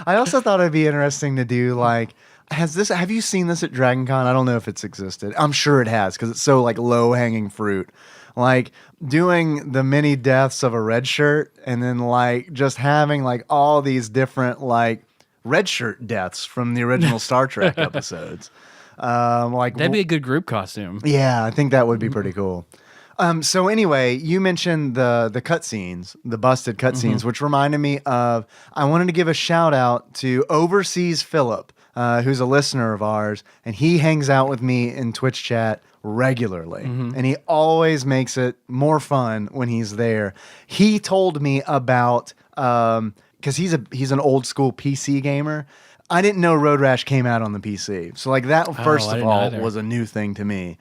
I also thought it'd be interesting to do like. Have you seen this at Dragon Con? I don't know if it's existed. I'm sure it has because it's so like low hanging fruit. Like doing the mini deaths of a red shirt and then like just having like all these different like red shirt deaths from the original Star Trek episodes. That'd be a good group costume. Yeah, I think that would be pretty cool. So anyway, you mentioned the cutscenes, the busted cutscenes, which reminded me of I wanted to give a shout out to Overseas Philip, who's a listener of ours, and he hangs out with me in Twitch chat regularly, and he always makes it more fun when he's there. He told me about because he's an old school PC gamer. I didn't know Road Rash came out on the PC, so like that first of all was a new thing to me.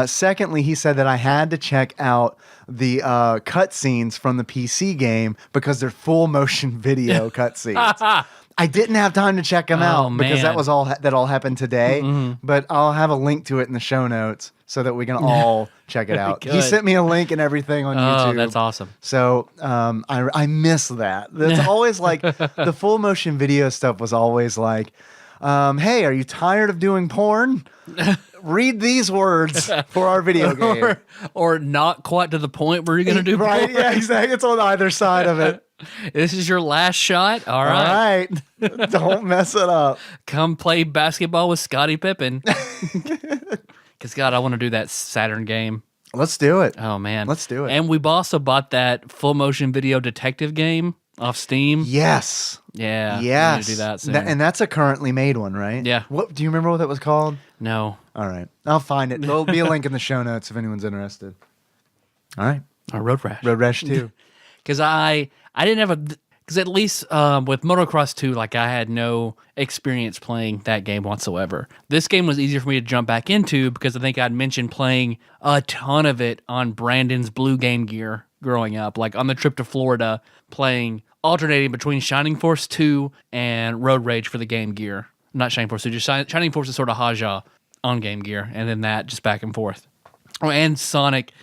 Secondly, he said that I had to check out the cutscenes from the PC game because they're full motion video cutscenes. I didn't have time to check them out because that was that all happened today. But I'll have a link to it in the show notes so that we can all check it out. He sent me a link and everything on YouTube. Oh, that's awesome. So I miss that. It's always like the full motion video stuff was always like, hey, are you tired of doing porn? Read these words for our video game. or not quite to the point where you're going to do right? porn. Yeah, exactly. It's on either side of it. This is your last shot. All right. Don't mess it up. Come play basketball with Scottie Pippen. Because, God, I want to do that Saturn game. Let's do it. Oh, man. Let's do it. And we also bought that full motion video detective game off Steam. Yes. Yeah. Yes. We need to do that soon. And that's a currently made one, right? Yeah. What do you remember what that was called? No. All right. I'll find it. There'll be a link in the show notes if anyone's interested. All right. Road Rash. Road Rash 2. Because I didn't have because at least with Motocross 2, like I had no experience playing that game whatsoever. This game was easier for me to jump back into because I think I'd mentioned playing a ton of it on Brandon's Blue Game Gear growing up, like on the trip to Florida, alternating between Shining Force 2 and Road Rage for the Game Gear. Not Shining Force 2, just Shining Force is sort of Haja on Game Gear, and then that just back and forth. Oh, and Sonic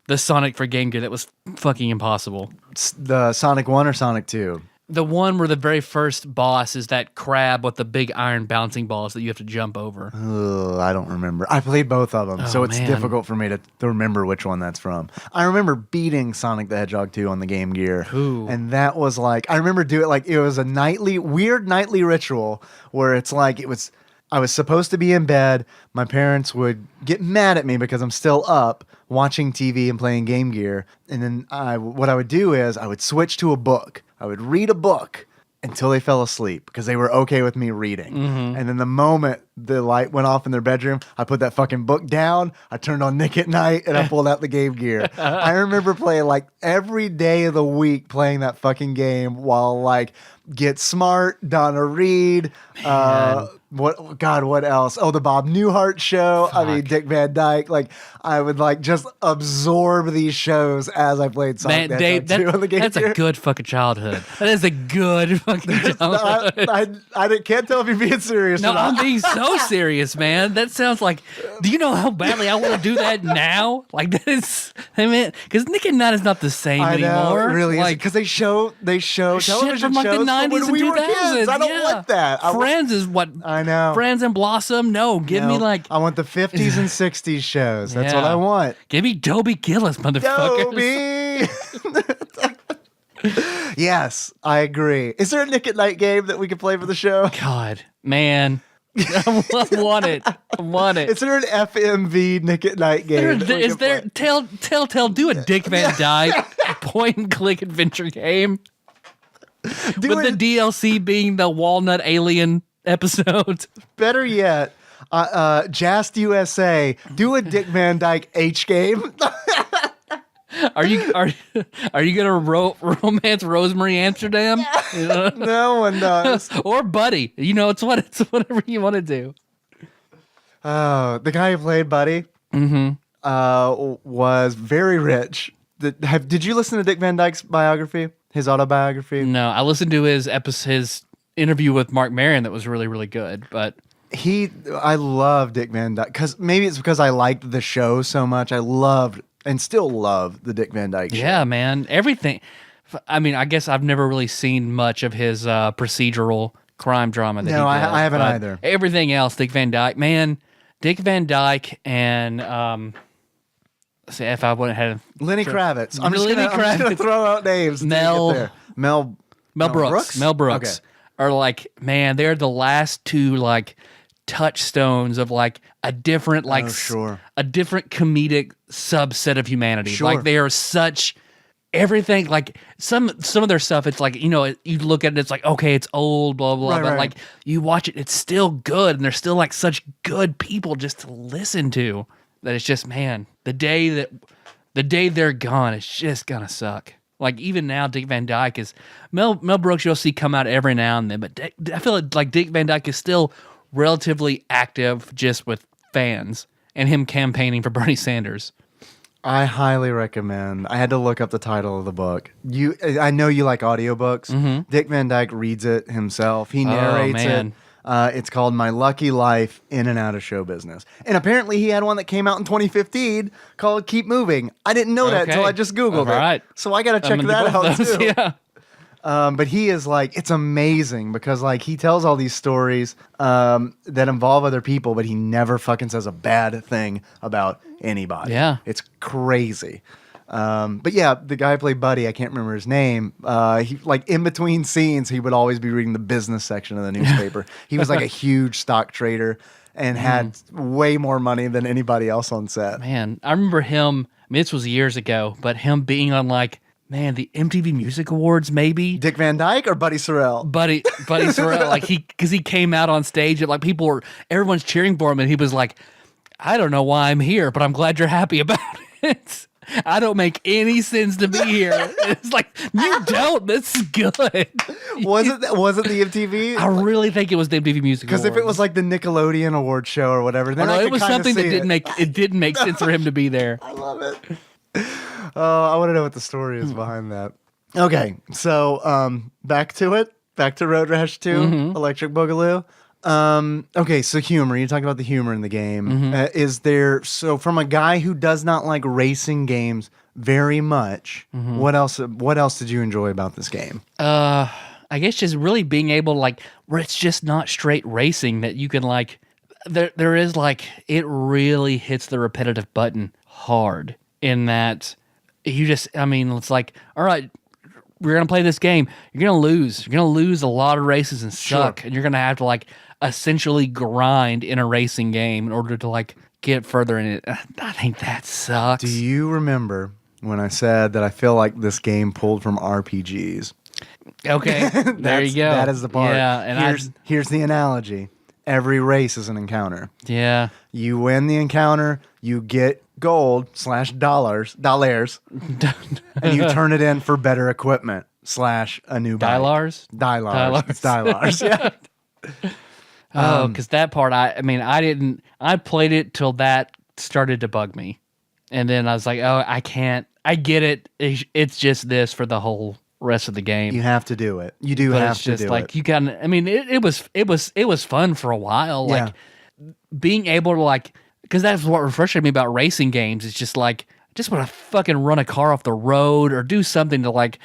the Sonic for Game Gear that was fucking impossible. The Sonic 1 or Sonic 2? The one where the very first boss is that crab with the big iron bouncing balls that you have to jump over. I don't remember. I played both of them, so it's man. difficult for me to remember which one that's from. I remember beating Sonic the Hedgehog 2 on the Game Gear. Ooh. And that was like, I remember doing it like it was a weird nightly ritual where it's like I was supposed to be in bed. My parents would get mad at me because I'm still up watching TV and playing Game Gear. And then what I would do is I would switch to a book. I would read a book until they fell asleep because they were okay with me reading. Mm-hmm. And then the moment the light went off in their bedroom, I put that fucking book down, I turned on Nick at Nite, and I pulled out the Game Gear. I remember playing like every day of the week playing that fucking game while like Get Smart, Donna Reed, what else? Oh, the Bob Newhart show. Fuck. I mean, Dick Van Dyke. Like, I would like just absorb these shows as I played Sonic the Dave, Hedgehog 2 on the Game that's Gear. a good fucking childhood. That is a good fucking childhood. I can't tell if you're being serious No, or not. I'm being so serious, man. That sounds like. Do you know how badly I want to do that now? Like that is, I mean, because Nick at Nite is not the same I know, anymore. it really like, is because they show shit television from like the shows 90s from when and we 2000s. were kids. I don't yeah. want that. Friends is what. I know. Friends and Blossom. No, give me No, like. I want the 50s and 60s shows. That's what Yeah. I want. Give me Dobie Gillis, motherfuckers. Dobie. Yes, I agree. Is there a Nick at Nite game that we could play for the show? God, man. I want it. I want it. Is there an FMV Nick at Nite game? that we Is could there play? Telltale do a Dick Van Dyke point and click adventure game with the DLC being the Walnut Alien episode? Better yet, Just USA, do a Dick Van Dyke H game. Are you gonna romance Rosemary Amsterdam? You know? No one does. Or Buddy? You know, it's whatever you want to do. Oh, the guy who played Buddy was very rich. Did you listen to Dick Van Dyke's biography, his autobiography? No, I listened to his interview with Mark Maron that was really, really good. But I love Dick Van Dyke because maybe it's because I liked the show so much. I loved and still love the Dick Van Dyke show. yeah, man, everything. I mean, I guess I've never really seen much of his procedural crime drama that he does. I haven't but either. Everything else, Dick Van Dyke, man, Dick Van Dyke and see if I wouldn't have Lenny Kravitz. I'm Lenny just gonna Kravitz. throw out names. until you get there. Mel Brooks. Mel Brooks Okay. are like, man, they're the last two like touchstones of like a different like a different comedic subset of humanity. Sure. Like they are such everything. Like some of their stuff, it's like, you know, you look at it, it's like, okay, it's old, blah blah, but Right. like you watch it, it's still good, and they're still like such good people just to listen to. That it's just, man, the day they're gone, it's just gonna suck. Like even now, Dick Van Dyke is Mel Brooks. You'll see come out every now and then, but I feel like Dick Van Dyke is still relatively active, just with fans and him campaigning for Bernie Sanders. I highly recommend. I had to look up the title of the book. I know you like audiobooks. Mm-hmm. Dick Van Dyke reads it himself. He narrates man. it. It's called My Lucky Life in and Out of Show Business. And apparently he had one that came out in 2015 called Keep Moving. I didn't know that until Okay. I just Googled All right. it. So I got to check I'm into that both out those, too. Yeah. But he is like, it's amazing because like he tells all these stories that involve other people, but he never fucking says a bad thing about anybody. Yeah. It's crazy. But yeah, the guy who played Buddy, I can't remember his name. He like in between scenes, he would always be reading the business section of the newspaper. He was like a huge stock trader and had way more money than anybody else on set. Man, I remember him. I mean, this was years ago, but him being on like, man, the MTV Music Awards, maybe. Dick Van Dyke or Buddy Sorrell? Buddy Sorrell, like because he came out on stage and like everyone's cheering for him, and he was like, I don't know why I'm here, but I'm glad you're happy about it. I don't make any sense to be here. It's like, you don't. This is good. Was it the MTV? I really think it was the MTV Music Awards. Because if it was like the Nickelodeon award show or whatever, then I it could was kinda something that see didn't make sense for him to be there. I love it. I want to know what the story is behind that. Okay, so back to it. Back to Road Rash 2, Electric Boogaloo. Okay, so humor. You talked about the humor in the game. Is there, so from a guy who does not like racing games very much, what else did you enjoy about this game? I guess just really being able to like where it's just not straight racing that you can like there is like it really hits the repetitive button hard in that you just I mean it's like all right we're gonna play this game you're gonna lose a lot of races and suck and you're gonna have to like essentially grind in a racing game in order to like get further in it. I think that sucks. Do you remember when I said that I feel like this game pulled from RPGs? Okay, there you go. That is the part. Yeah, and here's the analogy. Every race is an encounter. Yeah. You win the encounter, you get gold / dollars, and you turn it in for better equipment / a new bike. Dylars? It's Dylars, yeah. Because that part, I played it till that started to bug me. And then I was like, oh, I get it. It's just this for the whole rest of the game. You have to do it. You do but have it's to just do like, it. you got it was fun for a while. Yeah. Like being able to like, because that's what frustrated me about racing games. It's just like, I just want to fucking run a car off the road or do something to like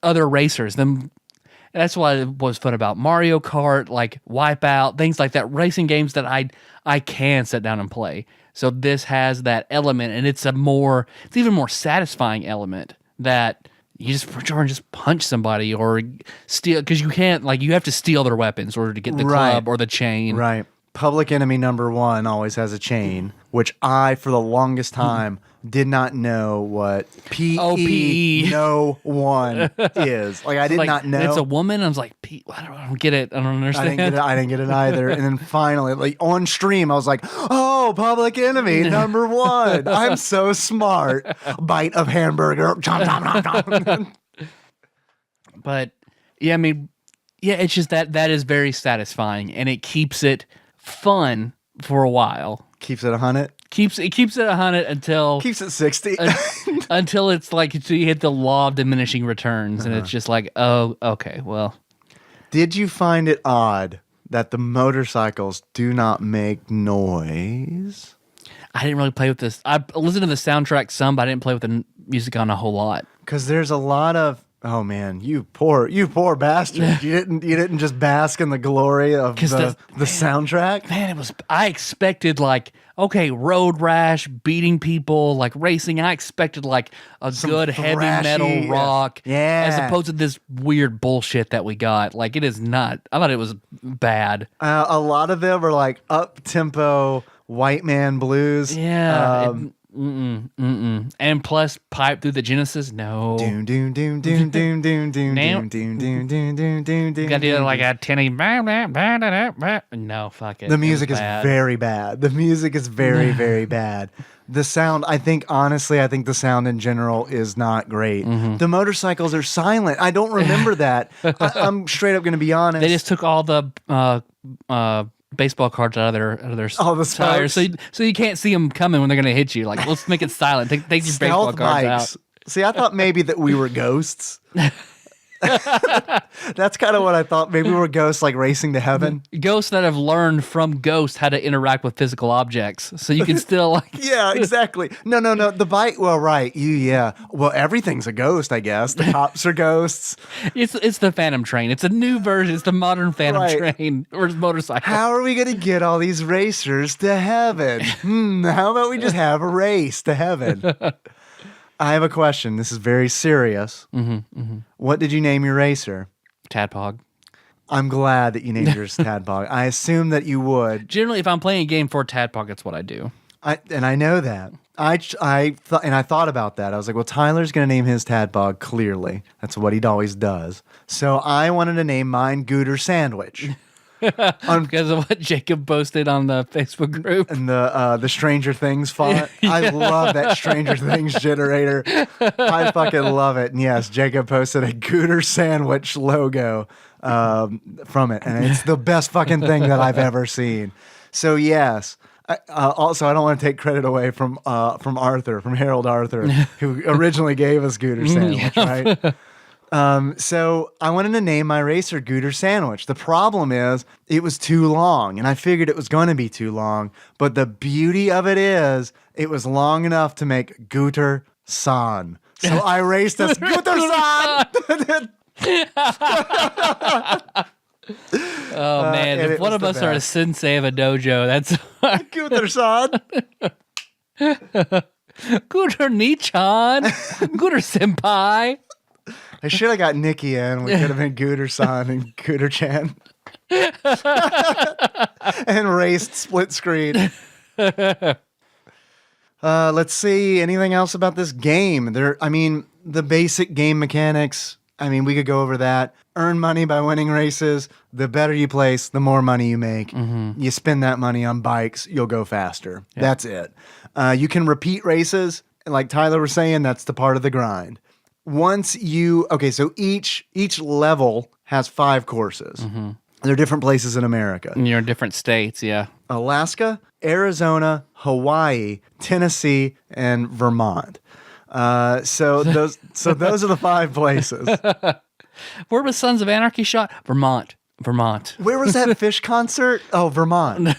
other racers. Then that's what was fun about Mario Kart, like Wipeout, things like that. Racing games that I can sit down and play. So this has that element, and it's even more satisfying element that you just punch somebody or steal, because you can't, like, you have to steal their weapons in order to get the club or the chain. Right. Public Enemy #1 always has a chain, which I, for the longest time, did not know what PE No One is. Like, I did not know. It's a woman. I was like, I don't get it. I don't understand. I didn't get it either. And then finally, like on stream, I was like, oh, Public Enemy #1. I'm so smart. Bite of hamburger. Chomp, chomp, chomp, chomp. But yeah, I mean, yeah, it's just that is very satisfying, and it keeps it fun for a while. Keeps it 100. Keeps it 100 until Keeps it 60. until it's like until you hit the law of diminishing returns, and it's just like, oh, okay, well. Did you find it odd that the motorcycles do not make noise? I didn't really play with this. I listened to the soundtrack some, but I didn't play with the music on a whole lot. Because there's a lot of, oh man, you poor bastard. You didn't just bask in the glory of the soundtrack. Man, I expected like, okay, road rash, beating people, like racing. I expected like some good heavy metal rock. Yeah. As opposed to this weird bullshit that we got. Like, it is not. I thought it was bad. A lot of them are like up tempo white man blues. Yeah. And plus pipe through the Genesis. No. Doom doom doom doom doom doom doom doom doom doom doom doom doom doom. Got to do like a tinny. No, fuck it. The music is very bad. The music is very, very bad. The sound, I think the sound in general is not great. The motorcycles are silent. I don't remember that. I'm straight up going to be honest. They just took all the baseball cards out of their all the tires, so you can't see them coming when they're going to hit you. Like, let's make it silent. Take your baseball cards out. See, I thought maybe that we were ghosts. That's kind of what I thought. Maybe we were ghosts, like racing to heaven. Ghosts that have learned from ghosts how to interact with physical objects, so you can still like. Yeah, exactly. No. The bike. Well, right. Yeah. Well, everything's a ghost, I guess. The cops are ghosts. It's the Phantom Train. It's a new version. It's the modern Phantom Train or motorcycle. How are we going to get all these racers to heaven? How about we just have a race to heaven? I have a question. This is very serious. What did you name your racer? Tadpog. I'm glad that you named yours Tadpog. I assume that you would. Generally, if I'm playing a game for Tadpog, that's what I do. I know that. I thought about that. I was like, well, Tyler's going to name his Tadpog clearly. That's what he always does. So I wanted to name mine Gooter Sandwich. Because of what Jacob posted on the Facebook group and the Stranger Things font. Yeah. I love that Stranger Things generator. I fucking love it. And yes, Jacob posted a Gooter Sandwich logo from it, and it's the best fucking thing that I've ever seen. So yes. Also, I don't want to take credit away from Harold Arthur, who originally gave us Gooter Sandwich, right? So I wanted to name my racer Gooter Sandwich. The problem is it was too long, and I figured it was going to be too long. But the beauty of it is it was long enough to make Gooter-san. So I raced as Gooter-san. Oh man, and if it one was of the us are a best. sensei of a dojo, that's Gooter-san. Gooter Nichan, Gooter Senpai. I should have got Nikki in. We could have been Gooter-san and Gooter-chan. And raced split screen. Let's see. Anything else about this game? The basic game mechanics. We could go over that. Earn money by winning races. The better you place, the more money you make. Mm-hmm. You spend that money on bikes, you'll go faster. Yeah. That's it. You can repeat races. Like Tyler was saying, that's the part of the grind. So each level has 5 courses. Mm-hmm. They're different places in America. And you're in different states, yeah. Alaska, Arizona, Hawaii, Tennessee, and Vermont. So those are the 5 places. Where was Sons of Anarchy shot? Vermont. Where was that fish concert? Oh, Vermont.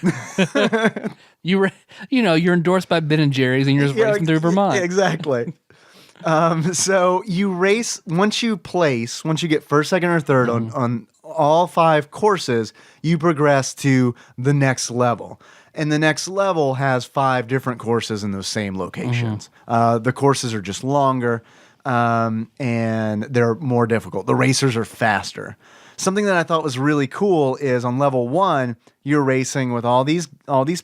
You're endorsed by Ben and Jerry's, and you're just racing through Vermont. Exactly. So you race once you get first, second, or third on all 5 courses, you progress to the next level. And the next level has 5 different courses in those same locations. The courses are just longer, and they're more difficult. The racers are faster. Something that I thought was really cool is on level 1, you're racing with all these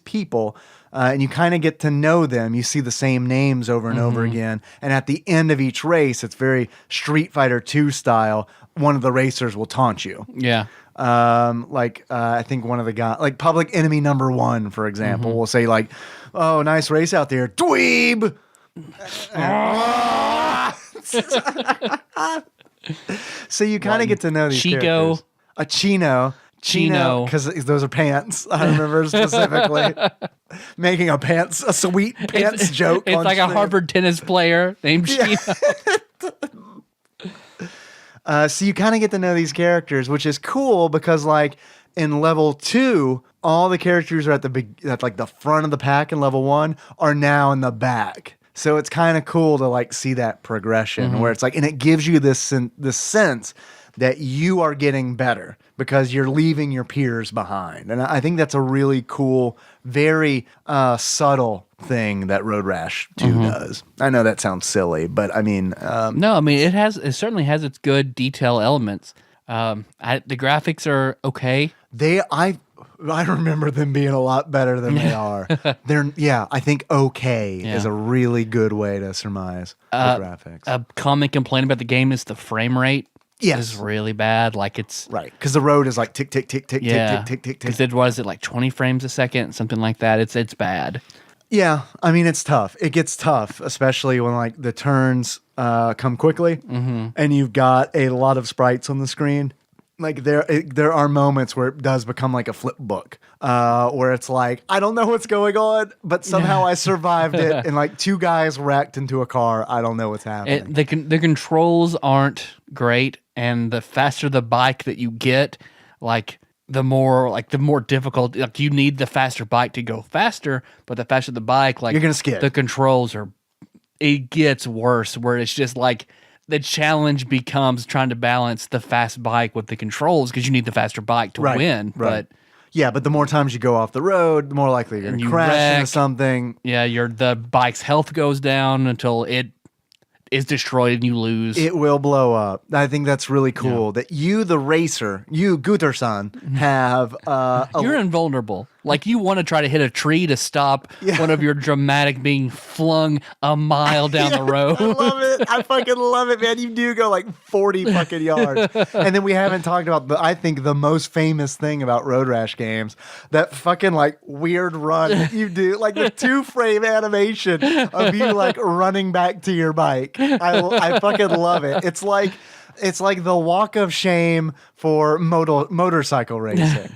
people, and you kind of get to know them. You see the same names over and over again. And at the end of each race, it's very Street Fighter 2 style. One of the racers will taunt you. Yeah. I think one of the guys, like Public Enemy number 1, for example, will say like, "Oh, nice race out there, dweeb." So you kind of get to know these characters. A Chino, because those are pants. I remember specifically making a sweet pants joke. It's like a Harvard tennis player named Chino. So you kind of get to know these characters, which is cool because, like, in level 2, all the characters are at the front of the pack in level 1 are now in the back. So it's kind of cool to like see that progression where it's like, and it gives you this sense that you are getting better because you're leaving your peers behind. And I think that's a really cool, very subtle thing that Road Rash 2 does. I know that sounds silly, but no, it certainly has its good detail elements. The graphics are okay. I remember them being a lot better than they are. I think okay is a really good way to surmise the graphics. A common complaint about the game is the frame rate. Yes. Is really bad. Like it's right because the road is like tick tick tick tick tick tick tick tick. Because was it like 20 frames a second, something like that? It's bad. Yeah, it's tough. It gets tough, especially when like the turns come quickly, and you've got a lot of sprites on the screen. Like there are moments where it does become like a flip book, where it's like I don't know what's going on, but somehow I survived it, and like 2 guys wrecked into a car. I don't know what's happening. The controls aren't great, and the faster the bike that you get, the more difficult. Like you need the faster bike to go faster, but the faster the bike, like you're gonna skid. The controls it gets worse. Where it's just like. The challenge becomes trying to balance the fast bike with the controls because you need the faster bike to win. Right. But the more times you go off the road, the more likely you're going to crash into something. Yeah, the bike's health goes down until it is destroyed and you lose. It will blow up. I think that's really cool that you, the racer, Gooter-san, have... You're invulnerable. Like you want to try to hit a tree to stop one of your dramatic being flung a mile down the road. I love it. I fucking love it, man. You do go like 40 fucking yards. And then we haven't talked about I think the most famous thing about Road Rash games, that fucking like weird run that you do, like the 2-frame animation of you like running back to your bike. I fucking love it. It's like the walk of shame for motorcycle racing.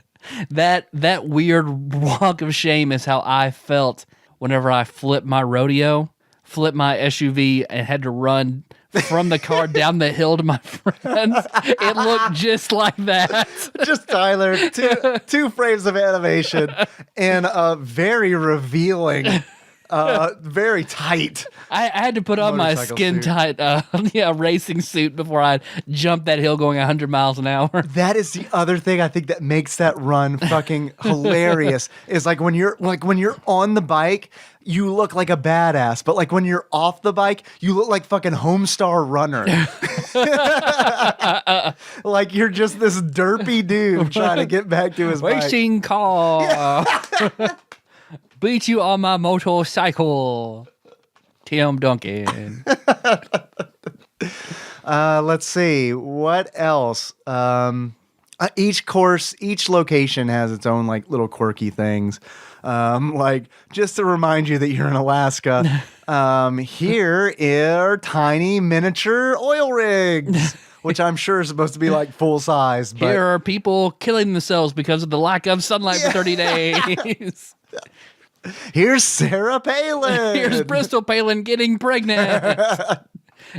That weird walk of shame is how I felt whenever I flipped my SUV and had to run from the car down the hill to my friends. It looked just like that. Just Tyler, two frames of animation and a very revealing, very tight. I had to put on my Motorcycle skin tight racing suit before I jumped that hill going 100 miles an hour. That is the other thing I think that makes that run fucking hilarious. Is like when you're on the bike, you look like a badass, but like when you're off the bike, you look like fucking Homestar Runner. Like you're just this derpy dude trying to get back to his bike. Racing car. Beat you on my motorcycle. Tim Duncan. Let's see what else. Each location has its own like little quirky things. Like just to remind you that you're in Alaska. Here are tiny miniature oil rigs, which I'm sure is supposed to be like full size. But Here are people killing themselves because of the lack of sunlight for 30 days. here's Sarah Palin. Here's Bristol Palin getting pregnant.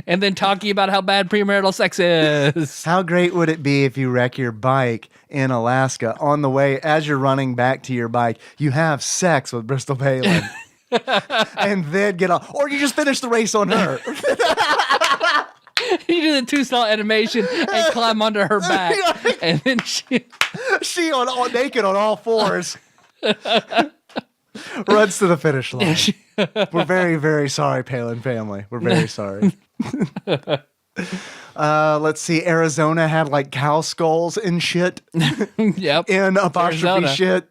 And then talking about how bad premarital sex is. How great would it be if you wreck your bike in Alaska on the way as you're running back to your bike, you have sex with Bristol Palin and then get off, or you just finish the race on her. You do the two-stall animation and climb onto her back. And then she naked on all fours. Runs to the finish line. We're very, very sorry, Palin family. We're very sorry. Let's see. Arizona had like cow skulls and shit. Yep. In apostrophe shit.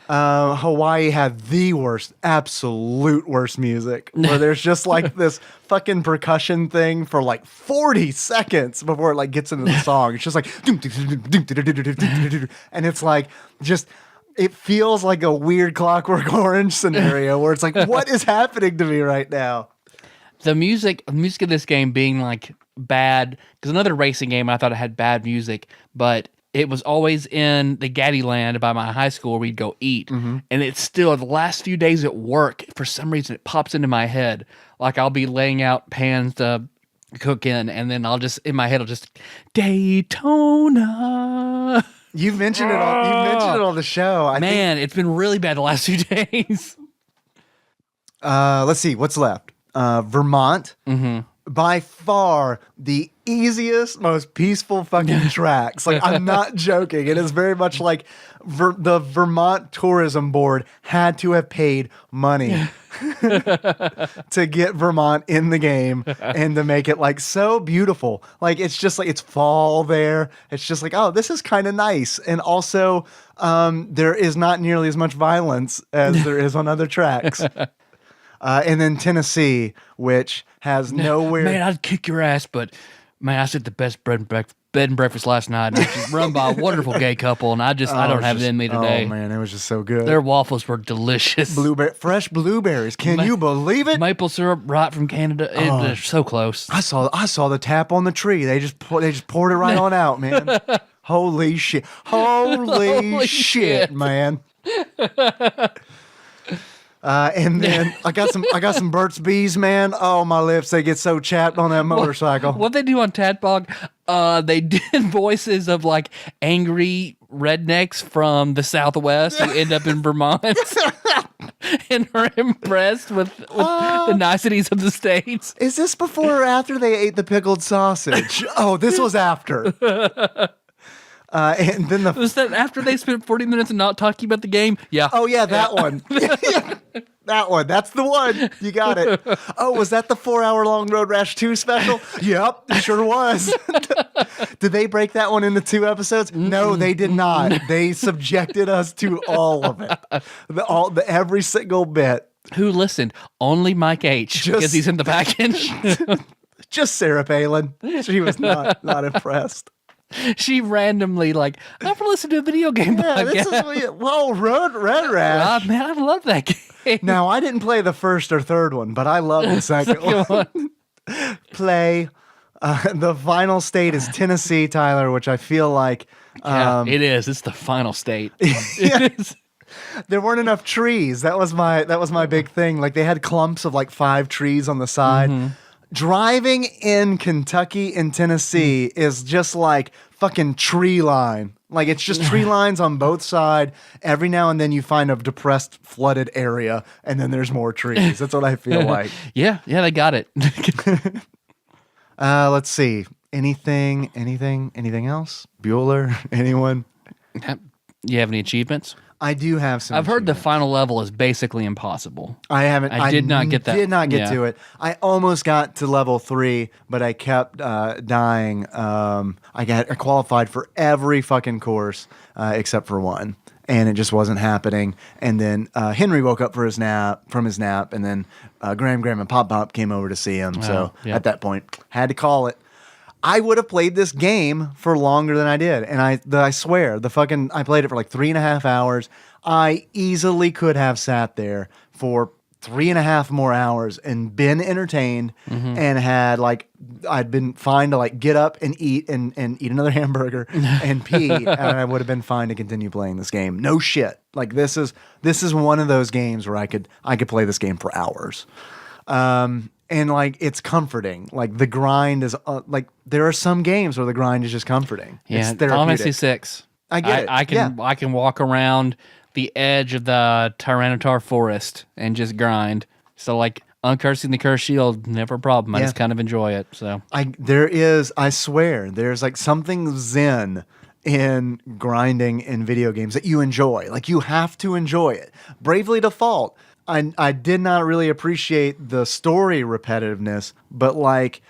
Hawaii had the worst, absolute worst music, where there's just like this fucking percussion thing for like 40 seconds before it like gets into the song. It's just like, and it's like just. It feels like a weird Clockwork Orange scenario where it's like, what is happening to me right now? The music of this game being like bad, because another racing game, I thought it had bad music, but it was always in the Gaddy Land by my high school where we'd go eat. Mm-hmm. And it's still, the last few days at work, for some reason, it pops into my head. Like I'll be laying out pans to cook in, and then in my head, I'll just, Daytona. You've mentioned it on the show. It's been really bad the last few days. Let's see what's left. Vermont, by far the easiest, most peaceful fucking tracks. Like I'm not joking. It is very much like the Vermont Tourism Board had to have paid money to get Vermont in the game and to make it like so beautiful. Like it's just like it's fall there. It's just like, oh, this is kind of nice. And also there is not nearly as much violence as there is on other tracks. And then Tennessee, which has nowhere. Man, I'd kick your ass, but man, I said the best bed and breakfast last night, and it was run by a wonderful gay couple, and I don't have it in me today. Oh man, it was just so good. Their waffles were delicious. Fresh blueberries. Can you believe it? Maple syrup right from Canada. They're so close. I saw the tap on the tree. They just poured it right on out, man. Holy shit! Holy shit, man. And then I got some Burt's Bees, man. Oh, my lips, they get so chapped on that motorcycle. What they do on TADPOG, they did voices of like angry rednecks from the Southwest who end up in Vermont and are impressed with the niceties of the States. Is this before or after they ate the pickled sausage? Oh, this was after. And then was that after they spent 40 minutes and not talking about the game? Yeah. Oh yeah, that one. That one. That's the one. You got it. Oh, was that the 4-hour-long Road Rash II special? Yep, sure was. Did they break that one into 2 episodes? No, they did not. They subjected us to all of it. Every single bit. Who listened? Only Mike H. Because he's in the package. Just Sarah Palin. She was not impressed. She randomly like, I never listened to a video game podcast. Road Rash. Man, I love that game. Now, I didn't play the first or third one, but I love the second one. Play. The final state is Tennessee, Tyler, which I feel like... it is. It's the final state. It is. There weren't enough trees. That was my big thing. Like, they had clumps of like 5 trees on the side. Mm-hmm. driving in Kentucky and Tennessee is just like fucking tree line. Like it's just tree lines on both sides. Every now and then you find a depressed, flooded area, and then there's more trees. That's what I feel like. Yeah, they got it. Let's see. Anything else? Bueller? Anyone? You have any achievements? I do have some. I've heard the final level is basically impossible. I haven't. I did not get that. Did not get to it. I almost got to level 3, but I kept dying. I qualified for every fucking course except for one, and it just wasn't happening. And then Henry woke up from his nap, and then Graham and Pop came over to see him. So at that point, had to call it. I would have played this game for longer than I did. And I swear, I played it for like 3.5 hours. I easily could have sat there for 3.5 more hours and been entertained and had I'd been fine to get up and eat and eat another hamburger and pee. And I would have been fine to continue playing this game. No shit. This is one of those games where I could play this game for hours. And it's comforting. The grind is there are some games where the grind is just comforting. Yeah, it's therapeutic. Final Fantasy VI. I get it. I can walk around the edge of the Tyranitar forest and just grind. So uncursing the curse shield, never a problem. I just kind of enjoy it. So I swear, there's something zen in grinding in video games that you enjoy. You have to enjoy it. Bravely Default. I did not really appreciate the story repetitiveness, but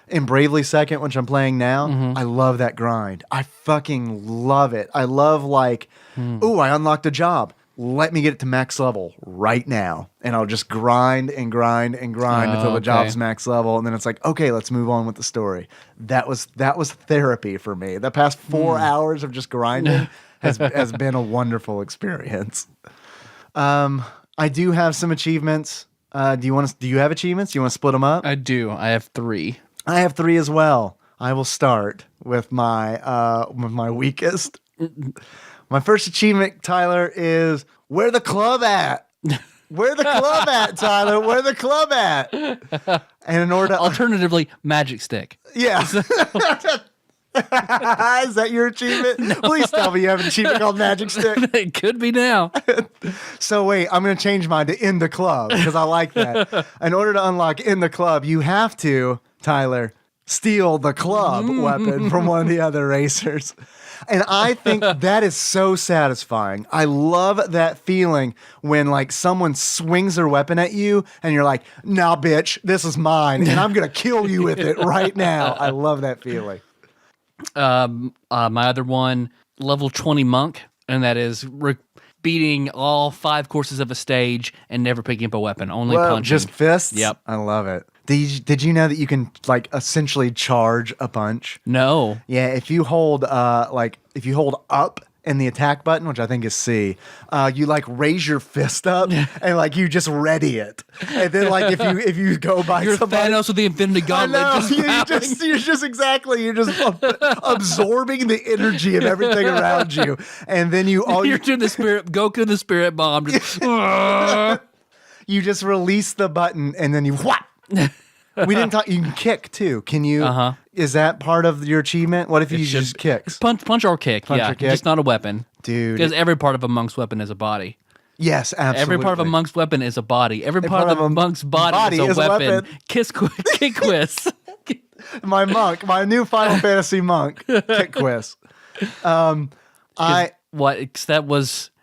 in Bravely Second, which I'm playing now, I love that grind. I fucking love it. I love ooh, I unlocked a job. Let me get it to max level right now. And I'll just grind and grind and grind until the job's max level. And then it's okay, let's move on with the story. That was therapy for me. The past 4 hours of just grinding has been a wonderful experience. I do have some achievements. Do you have achievements? Do you want to split them up? I do. I have 3. I have 3 as well. I will start with my weakest. My first achievement, Tyler, is where the club at? Where the club at, Tyler? Where the club at? And in order to alternatively, magic stick. Yeah. Is that your achievement? Please tell me you have an achievement called Magic Stick. It could be now. So wait, I'm going to change mine to In the Club because I like that. In order to unlock In the Club, you have to, Tyler, steal the club weapon from one of the other racers. And I think that is so satisfying. I love that feeling when someone swings their weapon at you and you're like, nah, bitch, this is mine. And I'm going to kill you with it right now. I love that feeling. My other one, level 20 monk, and that is beating all 5 courses of a stage and never picking up a weapon, only punching. Just fists? Yep. I love it. Did you know that you can essentially charge a punch? No. Yeah, if you hold up in the attack button, which I think is C, you raise your fist up and you just ready it. And then if you go by you're somebody, Thanos with the Infinity Gauntlet. You're just absorbing the energy of everything around you, and then you're doing the spirit Goku the spirit bomb. You just release the button and then you whap. We didn't talk. You can kick too. Can you? Is that part of your achievement? What if you just kicks? Punch or kick. Punch or kick? Just not a weapon, dude. Because every part of a monk's weapon is a body. Yes, absolutely. Every part of a monk's weapon is a body. Every part of a monk's body is a weapon. Kick quiz. My new Final Fantasy monk kick quiz.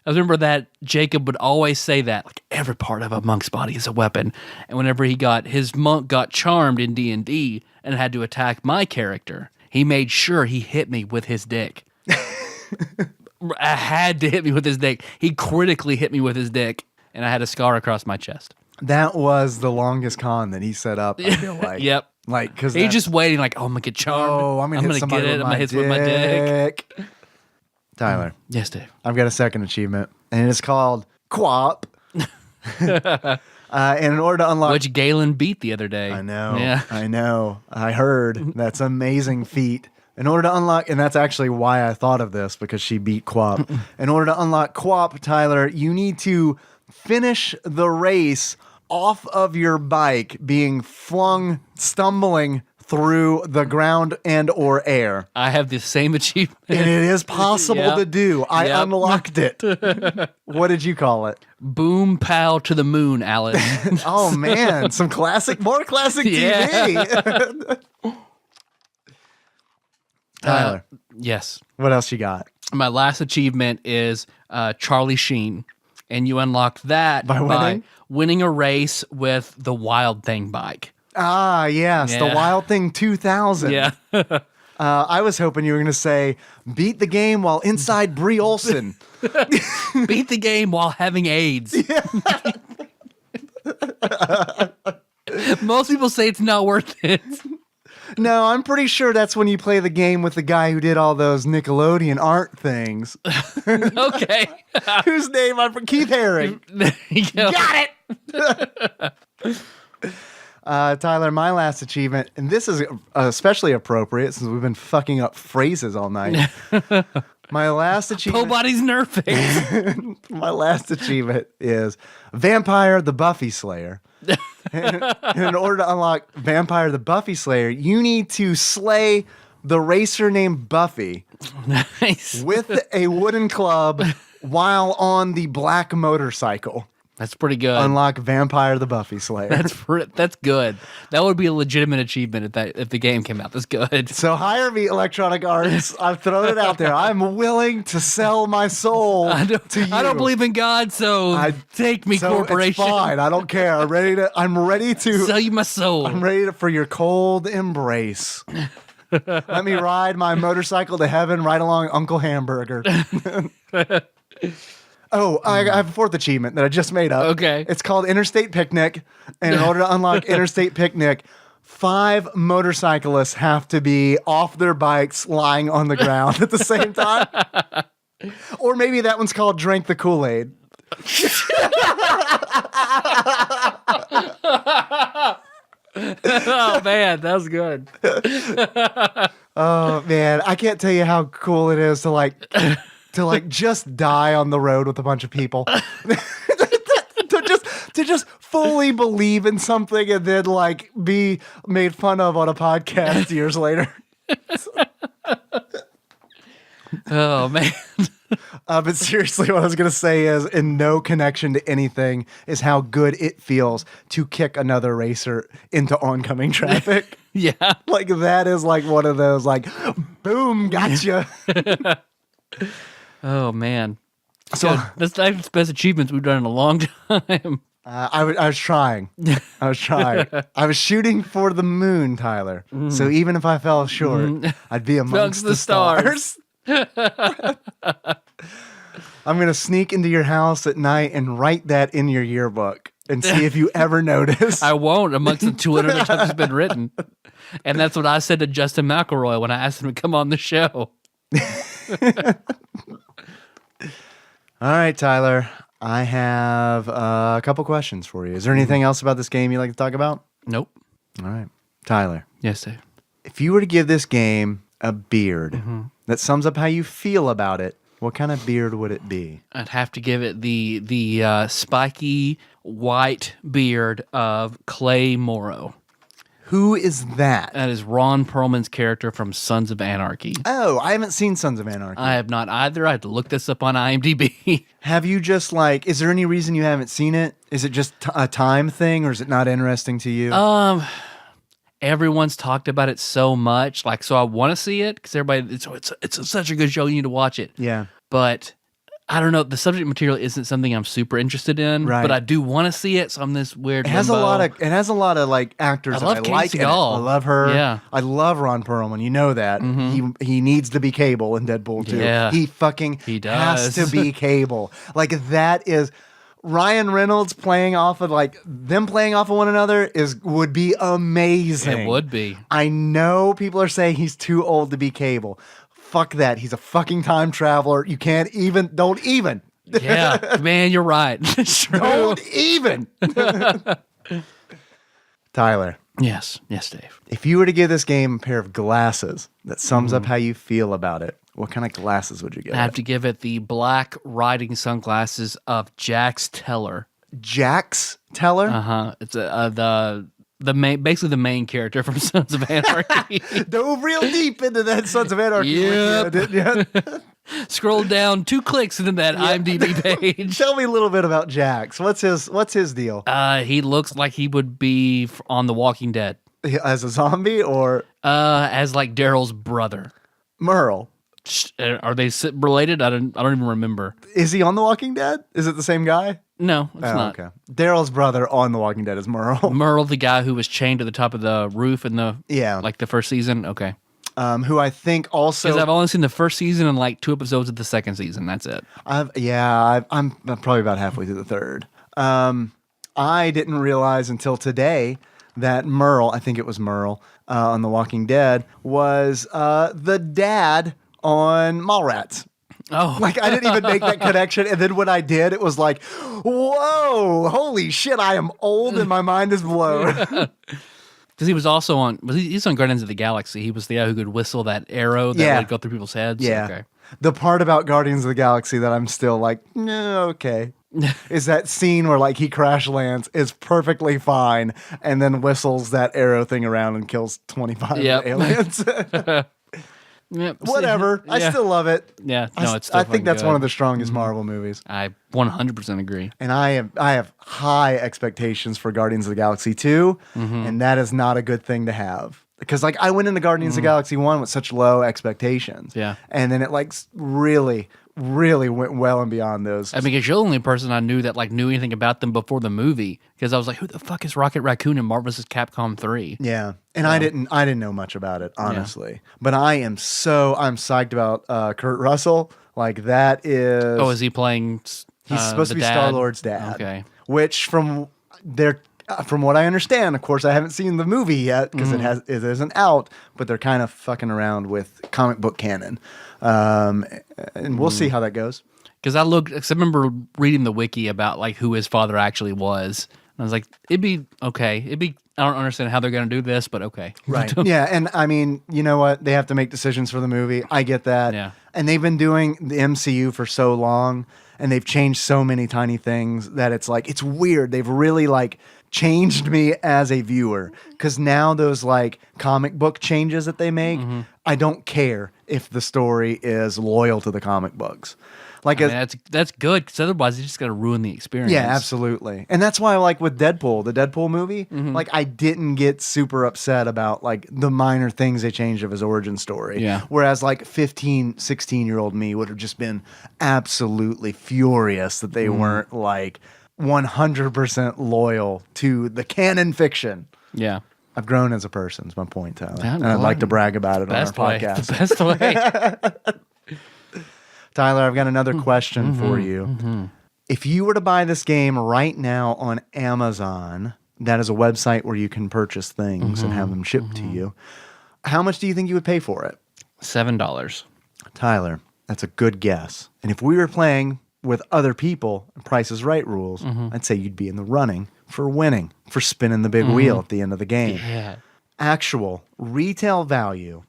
I remember that Jacob would always say that, every part of a monk's body is a weapon. And whenever his monk got charmed in D&D and had to attack my character, he made sure he hit me with his dick. I had to hit me with his dick. He critically hit me with his dick, and I had a scar across my chest. That was the longest con that he set up, I feel like. Yep. Because he's just waiting, oh, I'm going to get charmed. Oh, I'm going to get it. I'm going to hit with my dick. Tyler. Yes, Dave. I've got a second achievement, and it's called Quap. And in order to unlock... Which Galen beat the other day. I know. Yeah. I know. I heard. That's an amazing feat. In order to unlock... And that's actually why I thought of this, because she beat Quap. In order to unlock Quap, Tyler, you need to finish the race off of your bike being flung, stumbling through the ground and or air. I have the same achievement. And it is possible Yep. to do. I Yep. unlocked it. What did you call it? Boom pow to the moon, Alan. Oh man, more classic TV. Tyler, Yes. what else you got? My last achievement is Charlie Sheen. And you unlock that By winning? a race with the Wild Thing bike. Ah, yes, the Yeah. Wild Thing 2000. Yeah. I was hoping you were going to say, beat the game while inside Brie Olson. Beat the game while having AIDS. Most people say it's not worth it. No, I'm pretty sure that's when you play the game with the guy who did all those Nickelodeon art things. Okay. Whose name Keith Haring. There you go. Got it. Tyler, my last achievement, and this is especially appropriate since we've been fucking up phrases all night. My last achievement. Nobody's nerve face. My last achievement is Vampire the Buffy Slayer. And in order to unlock Vampire the Buffy Slayer, you need to slay the racer named Buffy Nice. with a wooden club while on the black motorcycle. That's pretty good. Unlock Vampire the Buffy Slayer. That's good. That would be a legitimate achievement if the game came out. That's good. So hire me, Electronic Arts. I've thrown it out there. I'm willing to sell my soul to you. I don't believe in God, so take me, So corporation. it's fine. I don't care. I'm ready to Sell you my soul. I'm ready for your cold embrace. Let me ride my motorcycle to heaven right along Uncle Hamburger. Oh, I have a fourth achievement that I just made up. Okay. It's called Interstate Picnic. And in order to unlock Interstate Picnic, 5 motorcyclists have to be off their bikes lying on the ground at the same time. Or maybe that one's called Drink the Kool-Aid. Oh man, that was good. Oh man, I can't tell you how cool it is to just die on the road with a bunch of people. to just fully believe in something and then be made fun of on a podcast years later. Oh man. But seriously, what I was going to say is, in no connection to anything, is how good it feels to kick another racer into oncoming traffic. Yeah. That is one of those, boom, gotcha. Oh man. So that's the best achievements we've done in a long time. I was trying. I was shooting for the moon, Tyler. So even if I fell short, I'd be amongst the stars. I'm going to sneak into your house at night and write that in your yearbook and see if you ever notice. I won't, amongst the 200 times it's been written. And that's what I said to Justin McElroy when I asked him to come on the show. All right, Tyler. I have a couple questions for you. Is there anything else about this game you'd like to talk about? Nope. All right. Tyler, Yes, Dave. if you were to give this game a beard that sums up how you feel about it, what kind of beard would it be? I'd have to give it the spiky white beard of Clay Morrow. Who is that? That is Ron Perlman's character from Sons of Anarchy. Oh, I haven't seen Sons of Anarchy. I have not either. I had to look this up on IMDb. Have you just is there any reason you haven't seen it? Is it just a time thing, or is it not interesting to you? Everyone's talked about it so much, so I want to see it because everybody. It's such a good show. You need to watch it. Yeah. But I don't know. The subject material isn't something I'm super interested in. Right. But I do want to see it. So I'm this weird. It has a lot of actors I that love I Kate like. in it. Segal. I love her. Yeah. I love Ron Perlman. You know that. He needs to be Cable in Deadpool 2. Yeah. He fucking has does. to be Cable. That is Ryan Reynolds playing off of them playing off of one another would be amazing. It would be. I know people are saying he's too old to be Cable. Fuck that. He's a fucking time traveler. You don't even. Yeah, man, you're right. It's true. Don't even. Tyler, Yes, Dave. if you were to give this game a pair of glasses that sums up how you feel about it, what kind of glasses would you give I have it? to give it the black riding sunglasses of Jax Teller Jax Teller. It's basically the main character from Sons of Anarchy. Dove real deep into that Sons of Anarchy. Yep. Didn't you? Scroll down 2 clicks into that IMDb page. Tell me a little bit about Jax. What's his deal? He looks like he would be on The Walking Dead. As a zombie or As like Daryl's brother. Merle? Are they related? I don't even remember. Is he on The Walking Dead? Is it the same guy? No, it's not. Okay. Daryl's brother on The Walking Dead is Merle. Merle, the guy who was chained to the top of the roof in the the first season. Okay. Who I think also because I've only seen the first season and like 2 episodes of the second season. That's it. I'm probably about halfway through the third. I didn't realize until today that Merle, I think it was Merle on The Walking Dead, was the dad on Mallrats. Oh. Like, I didn't even make that connection. And then when I did, it was like, whoa, holy shit, I am old and my mind is blown. Because he was also on, he's on Guardians of the Galaxy. He was the guy who could whistle that arrow that would go through people's heads. Yeah. Okay. The part about Guardians of the Galaxy that I'm still like, no, okay. Is that scene where like he crash lands is perfectly fine and then whistles that arrow thing around and kills 25 aliens. Yep. Whatever. I still love it. Yeah. No, it's still I think that's good. one of the strongest Marvel movies. I 100% agree. And I have high expectations for Guardians of the Galaxy 2, and that is not a good thing to have. Because like I went into Guardians of the Galaxy 1 with such low expectations. Yeah. And then it like really went well and beyond those. I mean, because you're the only person I knew that like knew anything about them before the movie. Because I was like, who the fuck is Rocket Raccoon in Marvel vs. Capcom 3? Yeah. And I didn't know much about it, honestly. Yeah. But I'm psyched about Kurt Russell. Like that is Oh, is he playing He's supposed to be Star-Lord's dad. Okay. Which from what I understand, of course I haven't seen the movie yet because it isn't out, but they're kind of fucking around with comic book canon. And we'll see how that goes. Because I remember reading the wiki about like who his father actually was. And I was like, it'd be okay. I don't understand how they're going to do this, but okay. Right. Yeah. And I mean, you know what? They have to make decisions for the movie. I get that. Yeah. And they've been doing the MCU for so long and they've changed so many tiny things that it's like, it's weird. They've really like changed me as a viewer because now those like comic book changes that they make, I don't care if the story is loyal to the comic books. Like that's good because otherwise you just got to ruin the experience. Yeah, absolutely. And that's why like with Deadpool, the Deadpool movie, like I didn't get super upset about like the minor things they changed of his origin story. Yeah. Whereas like 15, 16-year-old me would have just been absolutely furious that they weren't like 100% loyal to the canon fiction. Yeah. I've grown as a person, is my point, Tyler. Yeah, and I'd like to brag about it on our podcast. The best way. Tyler, I've got another question for you. If you were to buy this game right now on Amazon, that is a website where you can purchase things and have them shipped to you, how much do you think you would pay for it? $7. Tyler, that's a good guess. And if we were playing with other people, Price is Right rules, I'd say you'd be in the running for winning, for spinning the big wheel at the end of the game. Yeah. Actual retail value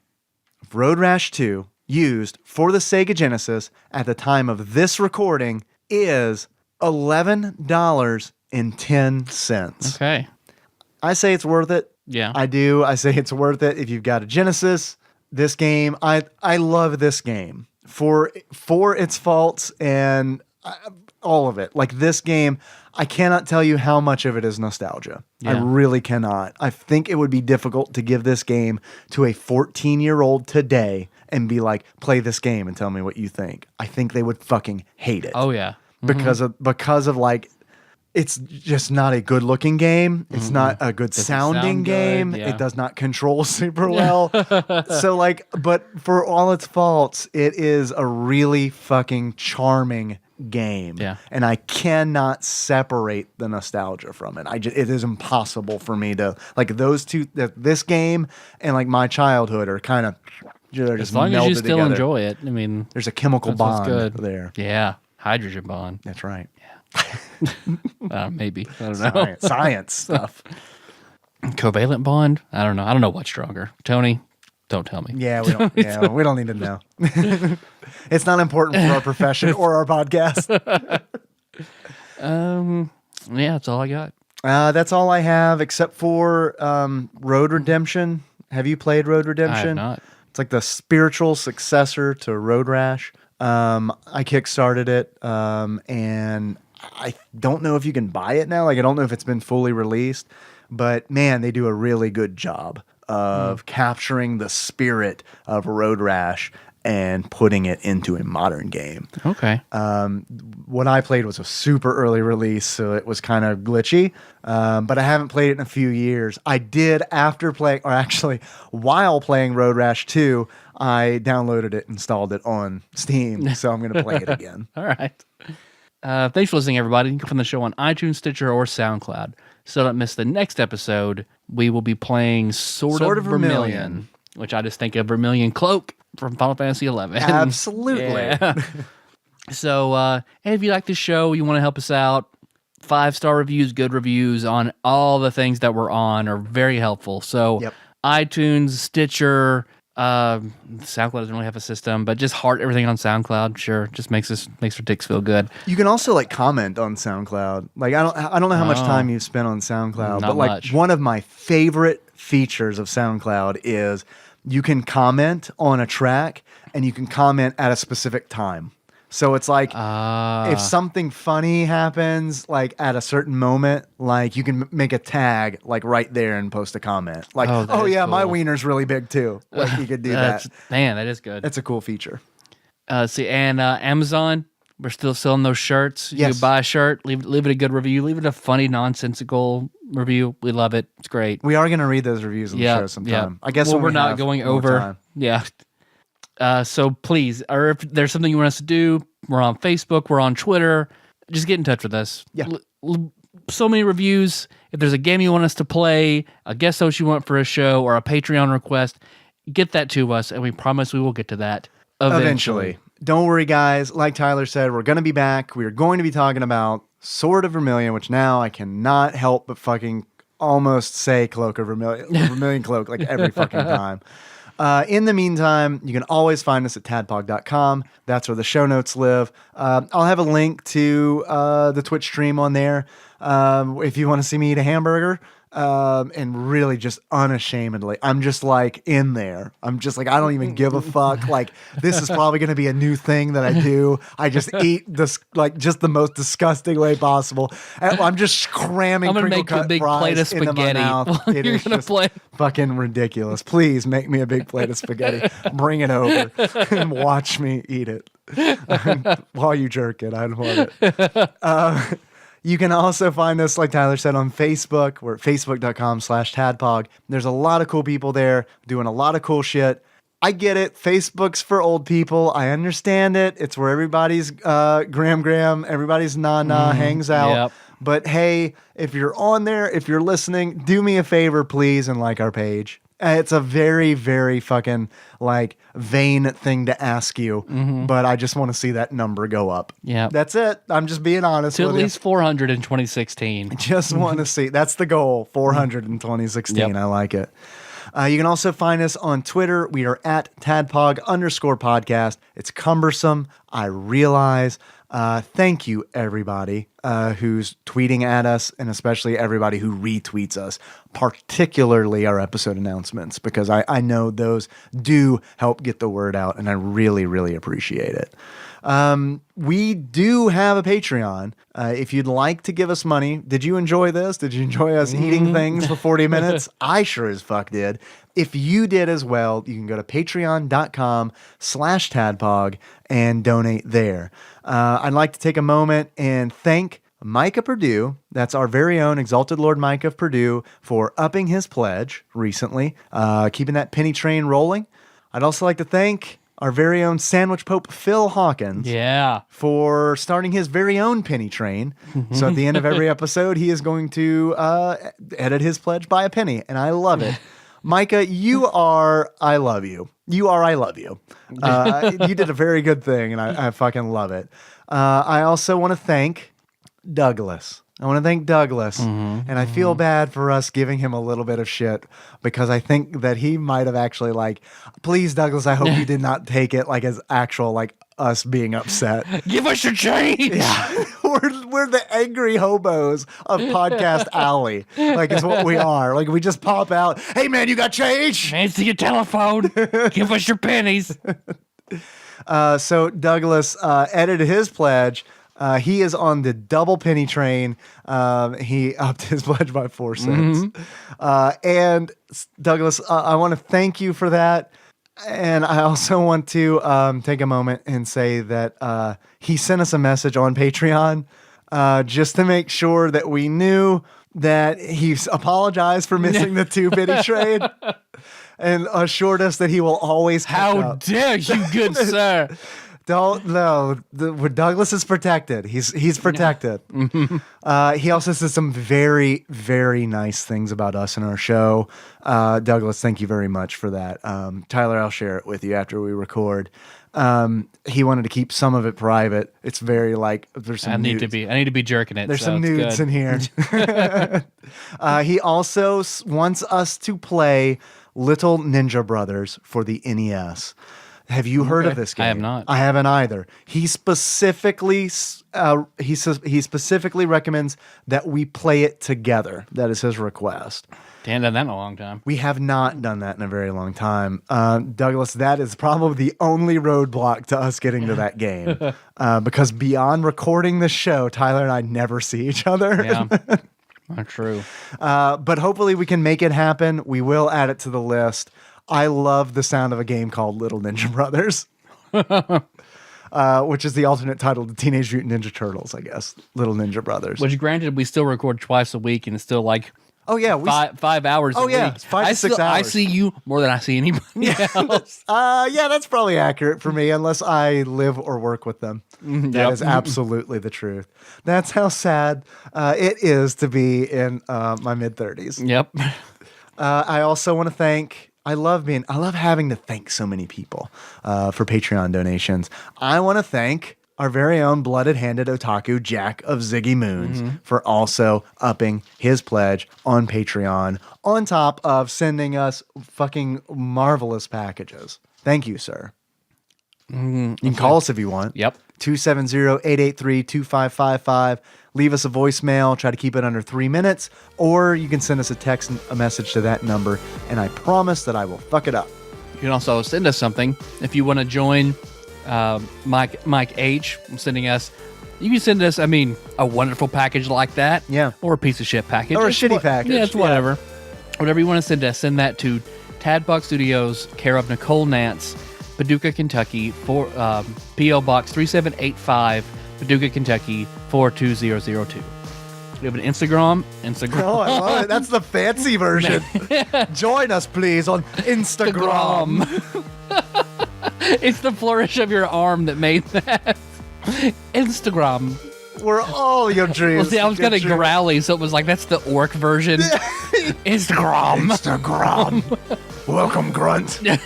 of Road Rash II used for the Sega Genesis at the time of this recording is $11.10. Okay. I say it's worth it. Yeah. I do. I say it's worth it if you've got a Genesis. This game, I love this game for its faults and all of it. Like this game, I cannot tell you how much of it is nostalgia. Yeah. I really cannot. I think it would be difficult to give this game to a 14-year-old today and be like, play this game and tell me what you think. I think they would fucking hate it. Oh yeah. Because of like, it's just not a good looking game. It's not a good sounding game. Yeah. It does not control super well. So like, but for all its faults, it is a really fucking charming game. Yeah. And I cannot separate the nostalgia from it. It is impossible for me to like those two, this game and like my childhood are kind of just as long as you still together. Enjoy it. I mean, there's a chemical bond there. Yeah. Hydrogen bond. That's right. Maybe. I don't know. Science stuff. Covalent bond? I don't know. I don't know what's stronger. Tony, don't tell me. Yeah, we don't. Yeah, we don't need to know. It's not important for our profession or our podcast. Yeah, that's all I got. That's all I have, except for Road Redemption. Have you played Road Redemption? I have not. It's like the spiritual successor to Road Rash. I kickstarted it, and I don't know if you can buy it now. Like, I don't know if it's been fully released, but man, they do a really good job of capturing the spirit of Road Rash and putting it into a modern game. Okay. What I played was a super early release, so it was kind of glitchy, but I haven't played it in a few years. I did after playing, or actually while playing Road Rash 2, I downloaded it, installed it on Steam, so I'm going to play it again. All right. Thanks for listening, everybody. You can find the show on iTunes, Stitcher, or SoundCloud. So don't miss the next episode. We will be playing Sword of Vermilion, which I just think of Vermilion Cloak from Final Fantasy XI. Absolutely. Yeah. So, and if you like the show, you want to help us out, 5-star reviews, good reviews on all the things that we're on are very helpful. So, iTunes, Stitcher, SoundCloud doesn't really have a system, but just heart everything on SoundCloud. Sure, just makes our dicks feel good. You can also like comment on SoundCloud. Like I don't know how much time you've spent on SoundCloud, but like much. One of my favorite features of SoundCloud is you can comment on a track and you can comment at a specific time. So it's like if something funny happens like at a certain moment, like you can make a tag like right there and post a comment. Like, oh yeah, my wiener's really big too. Like you could do that. Man, that is good. That's a cool feature. And Amazon, we're still selling those shirts. You Yes. can buy a shirt, leave it a good review, leave it a funny, nonsensical review. We love it. It's great. We are going to read those reviews on the show sometime. I guess we're when we not have going more over. time. Yeah. So please, or if there's something you want us to do, we're on Facebook, we're on Twitter. Just get in touch with us. Yeah. So many reviews. If there's a game you want us to play, a guest host you want for a show, or a Patreon request, get that to us, and we promise we will get to that eventually. Don't worry, guys. Like Tyler said, we're going to be back. We are going to be talking about Sword of Vermilion, which now I cannot help but fucking almost say Cloak of Vermilion, Vermilion Cloak, like every fucking time. In the meantime, you can always find us at tadpog.com. That's where the show notes live. I'll have a link to the Twitch stream on there if you want to see me eat a hamburger. And really just unashamedly, I'm just like in there. I'm just like, I don't even give a fuck. Like, this is probably going to be a new thing that I do. I just eat this, like, just the most disgusting way possible. And I'm just cramming I'm gonna crinkle make you a cut big fries plate of into my spaghetti mouth. while It you're is gonna just play. fucking ridiculous. Please make me a big plate of spaghetti. Bring it over and watch me eat it. While you jerk it, I'd want it. You can also find us, like Tyler said, on Facebook. We're at facebook.com/tadpog. There's a lot of cool people there doing a lot of cool shit. I get it. Facebook's for old people. I understand it. It's where everybody's gram, everybody's hangs out. Yep. But hey, if you're on there, if you're listening, do me a favor, please, and like our page. It's a very, very fucking like vain thing to ask you, but I just want to see that number go up. Yeah, that's it. I'm just being honest. To with at least 400 in 2016. Just want to see. That's the goal. 400 in 2016. Yep. I like it. You can also find us on Twitter. We are at tadpog_podcast. It's cumbersome. I realize. Thank you, everybody who's tweeting at us, and especially everybody who retweets us, particularly our episode announcements, because I know those do help get the word out, and I really, really appreciate it. We do have a Patreon. If you'd like to give us money, did you enjoy this? Did you enjoy us eating things for 40 minutes? I sure as fuck did. If you did as well, you can go to patreon.com/tadpog and donate there. I'd like to take a moment and thank Micah Purdue, that's our very own Exalted Lord Micah of Purdue, for upping his pledge recently, keeping that penny train rolling. I'd also like to thank our very own Sandwich Pope Phil Hawkins for starting his very own penny train. So at the end of every episode, he is going to edit his pledge by a penny, and I love it. Micah, I love you. I love you. You did a very good thing, and I fucking love it. I also want to thank Douglas. And I feel bad for us giving him a little bit of shit, because I think that he might have actually please, Douglas, I hope you did not take it like as actual, us being upset. Give us your change. Yeah, we're the angry hobos of Podcast Alley. Like, it's what we are. Like, we just pop out. Hey, man, you got change? Answer your telephone. Give us your pennies. So Douglas edited his pledge. He is on the double penny train. He upped his pledge by 4 cents. And Douglas, I want to thank you for that. And I also want to take a moment and say that he sent us a message on Patreon just to make sure that we knew that he's apologized for missing the 2 penny train and assured us that he will always catch How up. dare you, good sir? Don't no. Douglas is protected. He's protected. He also says some very, very nice things about us and our show. Douglas, thank you very much for that. Tyler, I'll share it with you after we record. He wanted to keep some of it private. It's very like there's some. I need to be jerking it. There's some nudes in here. He also wants us to play Little Ninja Brothers for the NES. Have you heard of this game? I have not. I haven't either. He specifically he specifically recommends that we play it together. That is his request. Damn, done that in a long time. We have not done that in a very long time. Douglas, that is probably the only roadblock to us getting to that game. Because beyond recording the show, Tyler and I never see each other. Yeah, not true. But hopefully we can make it happen. We will add it to the list. I love the sound of a game called Little Ninja Brothers, which is the alternate title to Teenage Mutant Ninja Turtles, I guess. Little Ninja Brothers. Which, granted, we still record twice a week, and it's still like 5 hours a week. It's 5 to 6 hours. I see you more than I see anybody else. Yeah, that's probably accurate for me, unless I live or work with them. That is absolutely the truth. That's how sad it is to be in my mid-30s. Yep. I also want to thank... I love having to thank so many people for Patreon donations. I want to thank our very own blooded-handed otaku, Jack of Ziggy Moons, for also upping his pledge on Patreon, on top of sending us fucking marvelous packages. Thank you, sir. You can call us if you want. Yep. 270-883-2555. Leave us a voicemail. Try to keep it under 3 minutes. Or you can send us a message to that number, and I promise that I will fuck it up. You can also send us something. If you want to join Mike H. sending us... You can send us, a wonderful package like that. Yeah. Or a piece of shit package. Or a shitty package. Yeah, it's whatever. Whatever you want to send us, send that to TADPOG Studios, care of Nicole Nance, Paducah, Kentucky, P.O. Box 3785, Paducah, Kentucky, 42002. We have an Instagram. Oh, I love it. That's the fancy version. Join us, please, on Instagram. It's the flourish of your arm that made that. Instagram. We're all your dreams. Well, see, I was kind of growly, so it was like, that's the orc version. Instagram. Welcome, Grunt. Into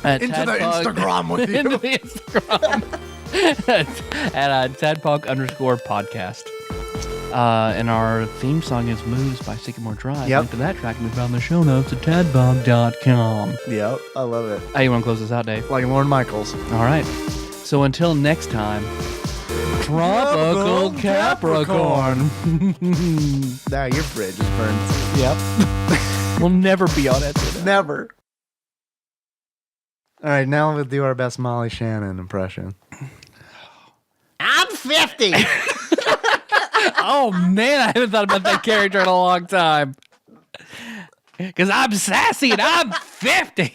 the Instagram with you. Into the Instagram. At TADPOG_podcast. And our theme song is Moves by Sycamore Drive. Yep. Link to that track can be found in the show notes at tadpog.com. Yep, I love it. Hey, you want to close this out, Dave? Like Lorne Michaels. All right. So until next time, Tropical Capricorn. Now your fridge is burned. Yep. We'll never be on it. Never. All right, now we'll do our best Molly Shannon impression. I'm 50. Oh, man, I haven't thought about that character in a long time. Because I'm sassy and I'm 50.